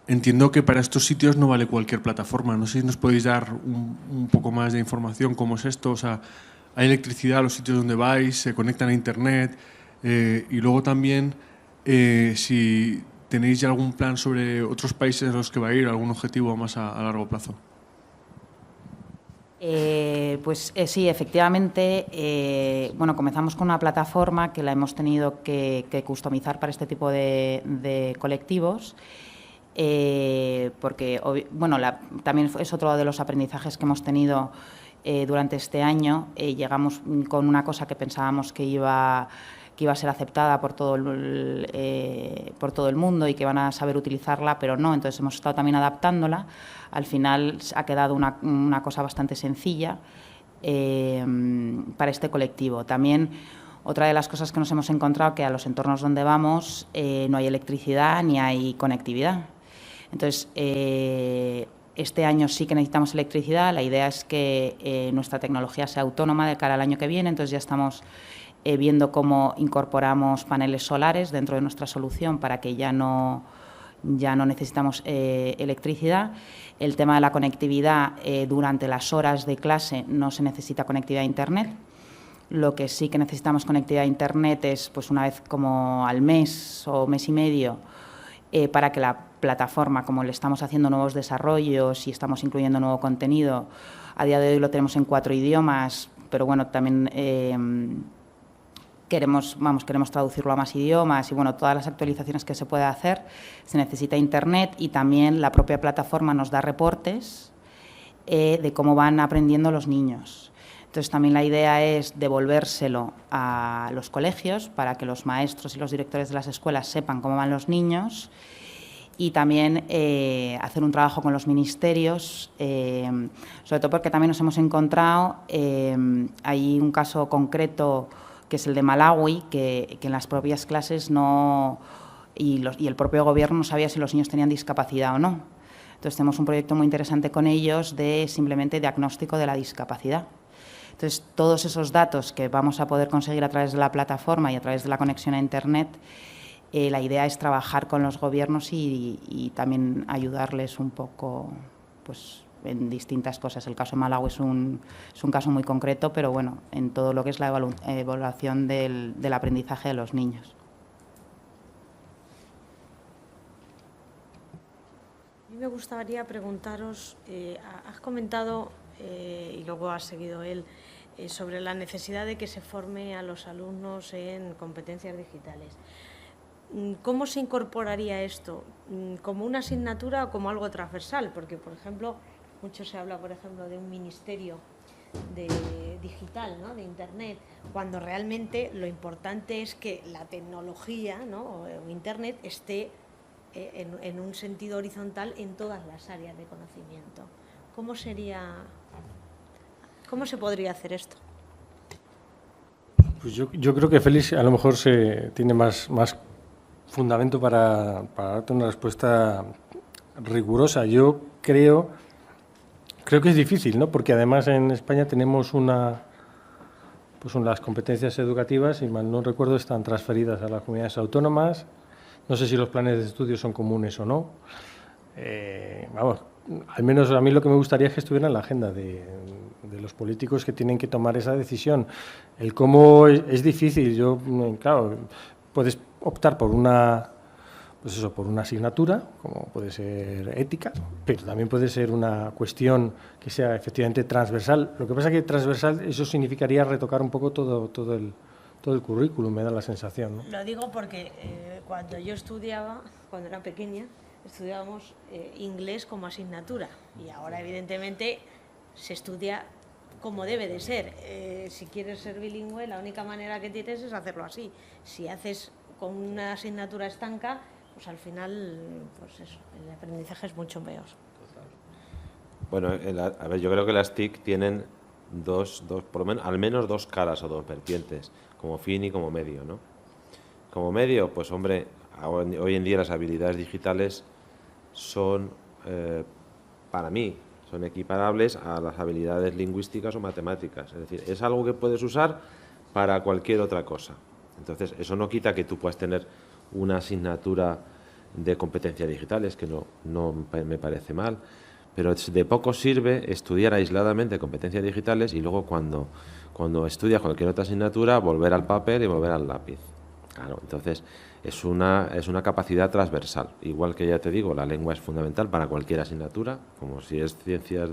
Entiendo que para estos sitios no vale cualquier plataforma. No sé si nos podéis dar un poco más de información, cómo es esto. O sea, ¿hay electricidad a los sitios donde vais? ¿Se conectan a Internet? Y luego también, si tenéis ya algún plan sobre otros países a los que va a ir, algún objetivo más a largo plazo. Sí, efectivamente. Comenzamos con una plataforma que la hemos tenido que customizar para este tipo de colectivos, porque también es otro de los aprendizajes que hemos tenido durante este año. Llegamos con una cosa que pensábamos que iba a ser aceptada por todo el mundo y que van a saber utilizarla, pero no. Entonces hemos estado también adaptándola. Al final ha quedado una cosa bastante sencilla para este colectivo. También otra de las cosas que nos hemos encontrado, que a los entornos donde vamos no hay electricidad ni hay conectividad. Entonces, este año sí que necesitamos electricidad. La idea es que nuestra tecnología sea autónoma de cara al año que viene. Entonces ya estamos viendo cómo incorporamos paneles solares dentro de nuestra solución para que ya no necesitamos electricidad. El tema de la conectividad, durante las horas de clase no se necesita conectividad a Internet. Lo que sí que necesitamos conectividad a Internet es pues una vez como al mes o mes y medio, para que la plataforma, como le estamos haciendo nuevos desarrollos y estamos incluyendo nuevo contenido, a día de hoy lo tenemos en 4 idiomas, pero bueno, también queremos traducirlo a más idiomas y todas las actualizaciones que se pueda hacer, se necesita Internet, y también la propia plataforma nos da reportes de cómo van aprendiendo los niños. Entonces también la idea es devolvérselo a los colegios para que los maestros y los directores de las escuelas sepan cómo van los niños, y también hacer un trabajo con los ministerios, sobre todo porque también nos hemos encontrado, hay un caso concreto que es el de Malawi, que en las propias clases no y el propio gobierno no sabía si los niños tenían discapacidad o no. Entonces tenemos un proyecto muy interesante con ellos de simplemente diagnóstico de la discapacidad. Entonces todos esos datos que vamos a poder conseguir a través de la plataforma y a través de la conexión a Internet, la idea es trabajar con los gobiernos y también ayudarles un poco pues, en distintas cosas. El caso de Malawi es un caso muy concreto, pero bueno, en todo lo que es la evaluación del aprendizaje de los niños. A mí me gustaría preguntaros, has comentado, y luego ha seguido él, sobre la necesidad de que se forme a los alumnos en competencias digitales. ¿Cómo se incorporaría esto? ¿Como una asignatura o como algo transversal? Porque, por ejemplo, mucho se habla, por ejemplo, de un ministerio digital, ¿no?, de Internet, cuando realmente lo importante es que la tecnología, ¿no?, o Internet esté en un sentido horizontal en todas las áreas de conocimiento. ¿Cómo se podría hacer esto? Pues yo creo que Félix a lo mejor tiene más fundamento para darte una respuesta rigurosa. Yo creo que es difícil, ¿no? Porque además en España tenemos unas competencias educativas, y mal no recuerdo, están transferidas a las comunidades autónomas. No sé si los planes de estudio son comunes o no. Vamos, al menos a mí lo que me gustaría es que estuviera en la agenda de los políticos que tienen que tomar esa decisión. El cómo es difícil. Claro, puedes optar por una asignatura, como puede ser ética, pero también puede ser una cuestión que sea efectivamente transversal. Lo que pasa es que transversal, eso significaría retocar un poco todo el currículum, me da la sensación, ¿no? Lo digo porque cuando yo estudiaba, cuando era pequeña, estudiábamos inglés como asignatura, y ahora evidentemente se estudia como debe de ser. Si quieres ser bilingüe, la única manera que tienes es hacerlo así. Si haces con una asignatura estanca, pues al final, pues eso, el aprendizaje es mucho peor. Bueno, a ver, yo creo que las TIC tienen por lo menos, al menos dos caras o dos vertientes, como fin y como medio, ¿no? Como medio, pues hombre, hoy en día las habilidades digitales son, para mí, son equiparables a las habilidades lingüísticas o matemáticas. Es decir, es algo que puedes usar para cualquier otra cosa. Entonces, eso no quita que tú puedas tener una asignatura de competencias digitales, que no me parece mal, pero de poco sirve estudiar aisladamente competencias digitales y luego cuando estudias cualquier otra asignatura volver al papel y volver al lápiz. Claro, entonces es una capacidad transversal. Igual que ya te digo, la lengua es fundamental para cualquier asignatura, como si es ciencias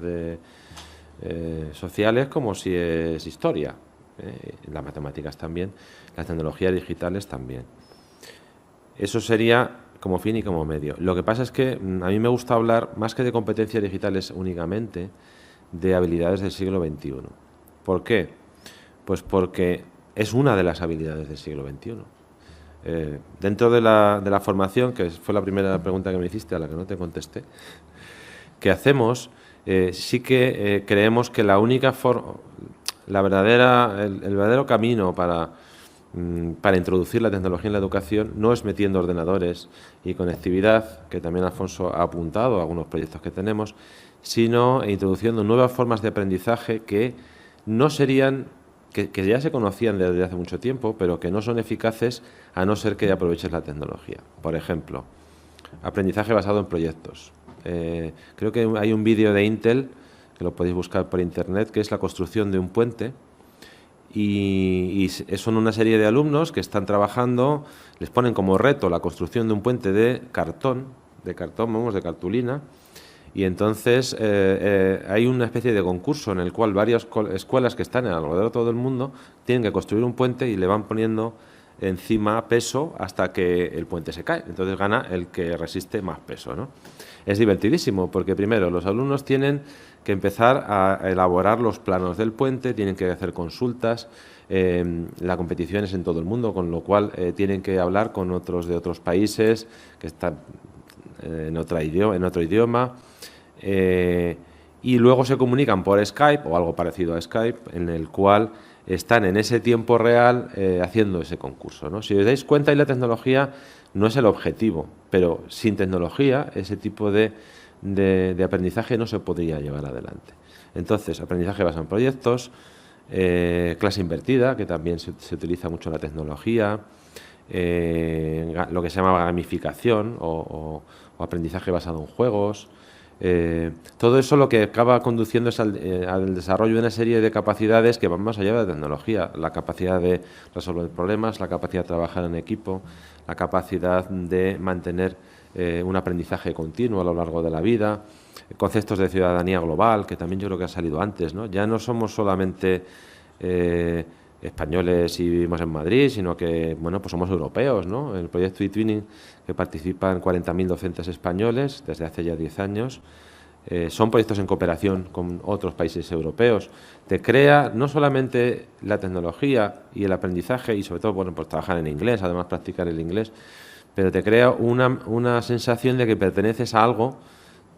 sociales, como si es historia. Las matemáticas también, las tecnologías digitales también. Eso sería como fin y como medio. Lo que pasa es que a mí me gusta hablar, más que de competencias digitales únicamente, de habilidades del siglo XXI. ¿Por qué? Pues porque es una de las habilidades del siglo XXI. Dentro de la formación, que fue la primera pregunta que me hiciste, a la que no te contesté, ¿qué hacemos? Sí que creemos que el verdadero camino para introducir la tecnología en la educación no es metiendo ordenadores y conectividad, que también Alfonso ha apuntado a algunos proyectos que tenemos, sino introduciendo nuevas formas de aprendizaje que no serían, que ya se conocían desde hace mucho tiempo, pero que no son eficaces a no ser que aproveches la tecnología. Por ejemplo, aprendizaje basado en proyectos. Creo que hay un vídeo de Intel, que lo podéis buscar por internet, que es la construcción de un puente. Y son una serie de alumnos que están trabajando, les ponen como reto la construcción de un puente de cartulina, y entonces hay una especie de concurso en el cual varias escuelas que están alrededor de todo el mundo tienen que construir un puente y le van poniendo encima peso hasta que el puente se cae. Entonces gana el que resiste más peso, ¿no? Es divertidísimo porque primero los alumnos tienen que empezar a elaborar los planos del puente, tienen que hacer consultas, la competición es en todo el mundo, con lo cual tienen que hablar con otros de otros países que están en otro idioma, y luego se comunican por Skype o algo parecido a Skype, en el cual están en ese tiempo real haciendo ese concurso, ¿no? Si os dais cuenta, ahí la tecnología no es el objetivo, pero sin tecnología ese tipo de aprendizaje no se podría llevar adelante. Entonces, aprendizaje basado en proyectos, clase invertida, que también se utiliza mucho la tecnología, lo que se llama gamificación o aprendizaje basado en juegos. Todo eso lo que acaba conduciendo es al desarrollo de una serie de capacidades que van más allá de la tecnología. La capacidad de resolver problemas, la capacidad de trabajar en equipo, la capacidad de mantener un aprendizaje continuo a lo largo de la vida, conceptos de ciudadanía global, que también yo creo que ha salido antes, ¿no? Ya no somos solamente españoles y vivimos en Madrid, sino que, bueno, pues somos europeos, ¿no? El proyecto eTwinning, que participan 40.000 docentes españoles desde hace ya 10 años, son proyectos en cooperación con otros países europeos. Te crea no solamente la tecnología y el aprendizaje, y sobre todo, bueno, pues trabajar en inglés, además practicar el inglés, pero te crea una sensación de que perteneces a algo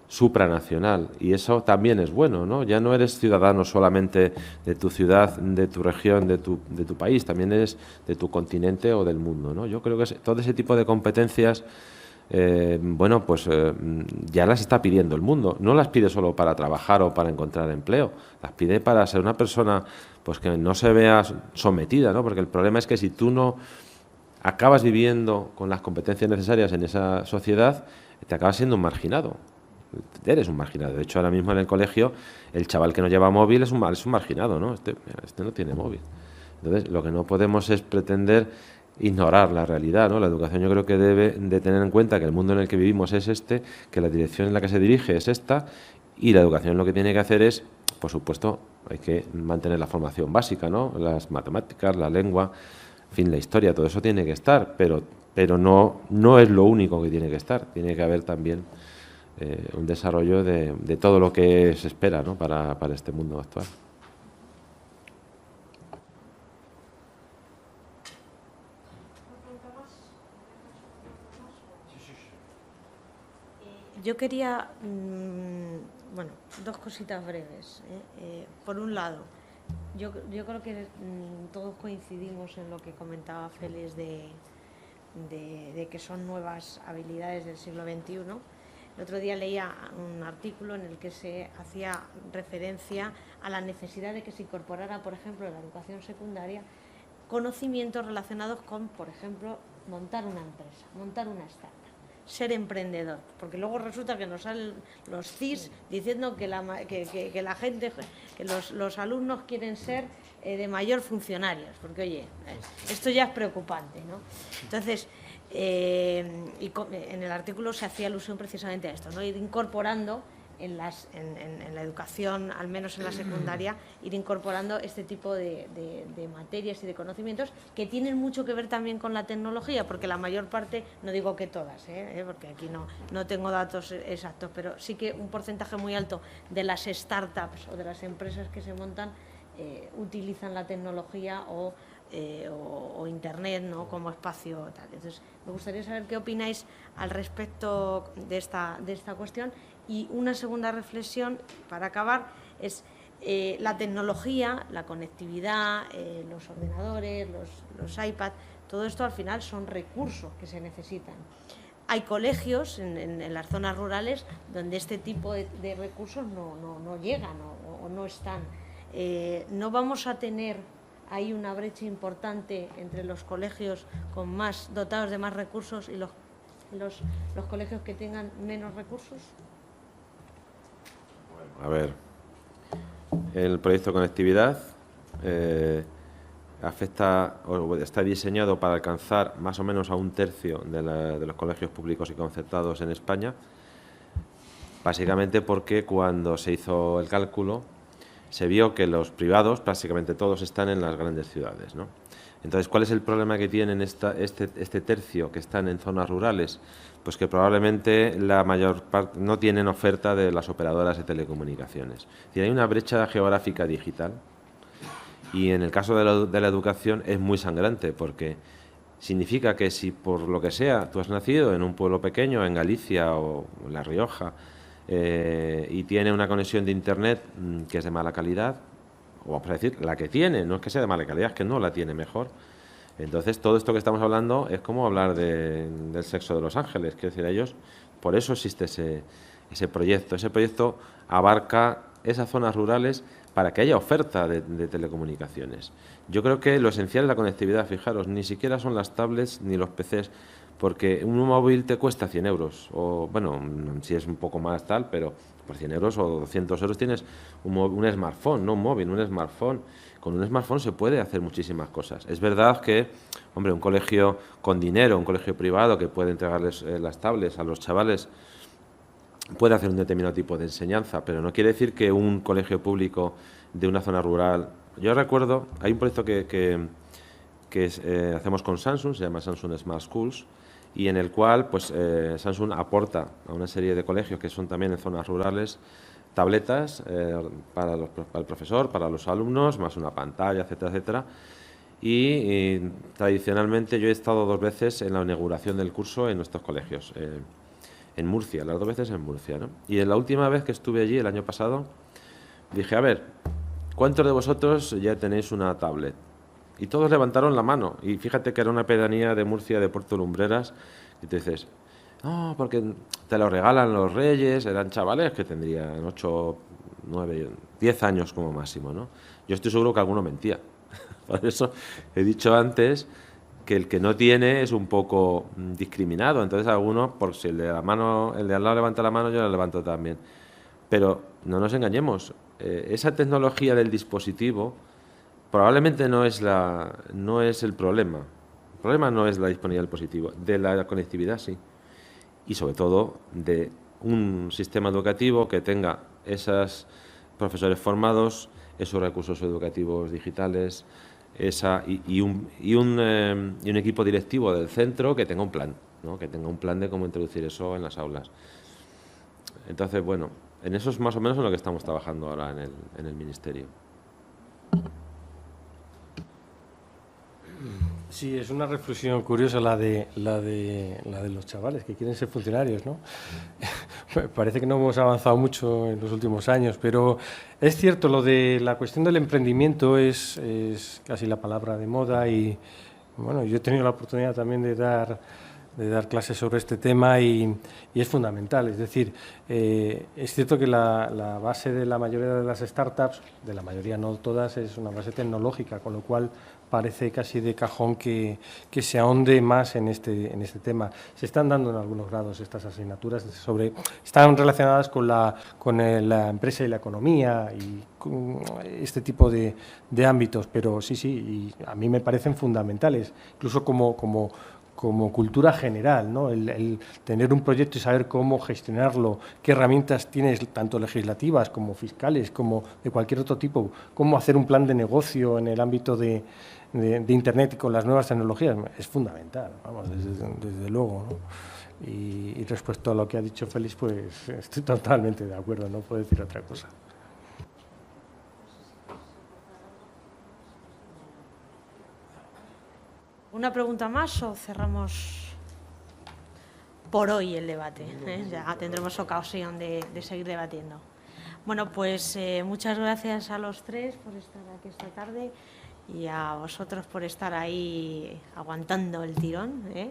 supranacional, y eso también es bueno, ¿no? Ya no eres ciudadano solamente de tu ciudad, de tu región, de tu país, también eres de tu continente o del mundo, ¿no? Yo creo que todo ese tipo de competencias, bueno, pues ya las está pidiendo el mundo. No las pide solo para trabajar o para encontrar empleo, las pide para ser una persona, pues, que no se vea sometida, ¿no? Porque el problema es que si tú no acabas viviendo con las competencias necesarias en esa sociedad, te acabas siendo un marginado. Eres un marginado. De hecho, ahora mismo en el colegio, el chaval que no lleva móvil es un marginado, ¿no? Este no tiene móvil. Entonces, lo que no podemos es pretender ignorar la realidad, ¿no? La educación, yo creo que debe de tener en cuenta que el mundo en el que vivimos es este, que la dirección en la que se dirige es esta, y la educación lo que tiene que hacer es, por supuesto, hay que mantener la formación básica, ¿no? Las matemáticas, la lengua, en fin, la historia, todo eso tiene que estar, pero no es lo único que tiene que estar. Tiene que haber también un desarrollo de todo lo que se espera, ¿no? para este mundo actual. Yo quería, bueno, dos cositas breves. Por un lado, yo creo que todos coincidimos en lo que comentaba Félix de que son nuevas habilidades del siglo XXI. El otro día leía un artículo en el que se hacía referencia a la necesidad de que se incorporara, por ejemplo, en la educación secundaria, conocimientos relacionados con, por ejemplo, montar una empresa, montar una startup, ser emprendedor, porque luego resulta que nos salen los CIS diciendo que la gente, que los alumnos quieren ser de mayor funcionarios, porque oye, esto ya es preocupante, ¿no? Entonces, en el artículo se hacía alusión precisamente a esto, ¿no? Ir incorporando en la educación, al menos en la secundaria, ir incorporando este tipo de materias y de conocimientos que tienen mucho que ver también con la tecnología, porque la mayor parte, no digo que todas, porque aquí no tengo datos exactos, pero sí que un porcentaje muy alto de las startups o de las empresas que se montan utilizan la tecnología o Internet, ¿no? Como espacio tal. Entonces, me gustaría saber qué opináis al respecto de esta cuestión. Y una segunda reflexión, para acabar, es la tecnología, la conectividad, los ordenadores, los iPads, todo esto al final son recursos que se necesitan. Hay colegios en las zonas rurales donde este tipo de recursos no llegan o no están. No vamos a tener ahí una brecha importante entre los colegios con más dotados de más recursos y los colegios que tengan menos recursos. A ver, el proyecto Conectividad está diseñado para alcanzar más o menos a 1/3 de los colegios públicos y concertados en España, básicamente porque cuando se hizo el cálculo se vio que los privados, prácticamente todos, están en las grandes ciudades, ¿no? Entonces, ¿cuál es el problema que tienen este tercio que están en zonas rurales? Pues que probablemente la mayor parte no tienen oferta de las operadoras de telecomunicaciones. Es decir, hay una brecha geográfica digital, y en el caso de la educación es muy sangrante, porque significa que si por lo que sea tú has nacido en un pueblo pequeño, en Galicia o en La Rioja, y tiene una conexión de Internet que es de mala calidad, o vamos a decir, la que tiene, no es que sea de mala calidad, es que no la tiene mejor, Entonces, todo esto que estamos hablando es como hablar del sexo de los ángeles. Quiero decir, ellos, por eso existe ese proyecto. Ese proyecto abarca esas zonas rurales para que haya oferta de telecomunicaciones. Yo creo que lo esencial es la conectividad. Fijaros, ni siquiera son las tablets ni los PCs, porque un móvil te cuesta 100 euros, o bueno, si es un poco más tal, pero por 100 euros o 200 euros tienes un smartphone, no un móvil, un smartphone. Con un smartphone se puede hacer muchísimas cosas. Es verdad que, hombre, un colegio con dinero, un colegio privado que puede entregarles las tablets a los chavales, puede hacer un determinado tipo de enseñanza, pero no quiere decir que un colegio público de una zona rural... Yo recuerdo, hay un proyecto que hacemos con Samsung, se llama Samsung Smart Schools, y en el cual pues Samsung aporta a una serie de colegios que son también en zonas rurales tabletas para el profesor, para los alumnos, más una pantalla, etcétera, etcétera. Y tradicionalmente yo he estado 2 veces en la inauguración del curso en nuestros colegios, en Murcia, las 2 veces en Murcia, ¿no? Y en la última vez que estuve allí, el año pasado, dije, a ver, ¿cuántos de vosotros ya tenéis una tablet? Y todos levantaron la mano. Y fíjate que era una pedanía de Murcia, de Puerto Lumbreras, y tú dices, no, porque te lo regalan los reyes, eran chavales que tendrían 8, 9, 10 años como máximo, ¿no? Yo estoy seguro que alguno mentía. Por eso he dicho antes que el que no tiene es un poco discriminado. Entonces alguno, por si el de al lado levanta la mano, yo la levanto también. Pero no nos engañemos, esa tecnología del dispositivo probablemente no es el problema. El problema no es la disponibilidad del dispositivo, de la conectividad sí. Y sobre todo de un sistema educativo que tenga esos profesores formados, esos recursos educativos digitales, y un equipo directivo del centro que tenga un plan, ¿no? Que tenga un plan de cómo introducir eso en las aulas. Entonces, bueno, en eso es más o menos en lo que estamos trabajando ahora en el Ministerio. Sí, es una reflexión curiosa la de los chavales que quieren ser funcionarios, ¿no? Parece que no hemos avanzado mucho en los últimos años, pero es cierto, lo de la cuestión del emprendimiento es casi la palabra de moda y, bueno, yo he tenido la oportunidad también de dar clases sobre este tema y es fundamental. Es decir, es cierto que la base de la mayoría de las startups, de la mayoría no todas, es una base tecnológica, con lo cual parece casi de cajón que se ahonde más en este tema. Se están dando en algunos grados estas asignaturas están relacionadas con la empresa y la economía y con este tipo de ámbitos, pero sí, y a mí me parecen fundamentales, incluso como cultura general, ¿no? El tener un proyecto y saber cómo gestionarlo, qué herramientas tienes, tanto legislativas como fiscales, como de cualquier otro tipo, cómo hacer un plan de negocio en el ámbito de Internet y con las nuevas tecnologías, es fundamental, vamos, desde luego, ¿no? Y respecto a lo que ha dicho Félix, pues estoy totalmente de acuerdo, no puedo decir otra cosa. ¿Una pregunta más o cerramos por hoy el debate? Ya tendremos ocasión de seguir debatiendo. Bueno, pues muchas gracias a los 3 por estar aquí esta tarde y a vosotros por estar ahí aguantando el tirón, ¿eh?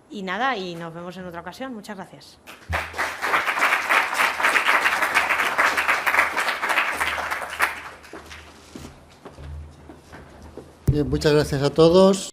Y nada, y nos vemos en otra ocasión. Muchas gracias. Bien, muchas gracias a todos.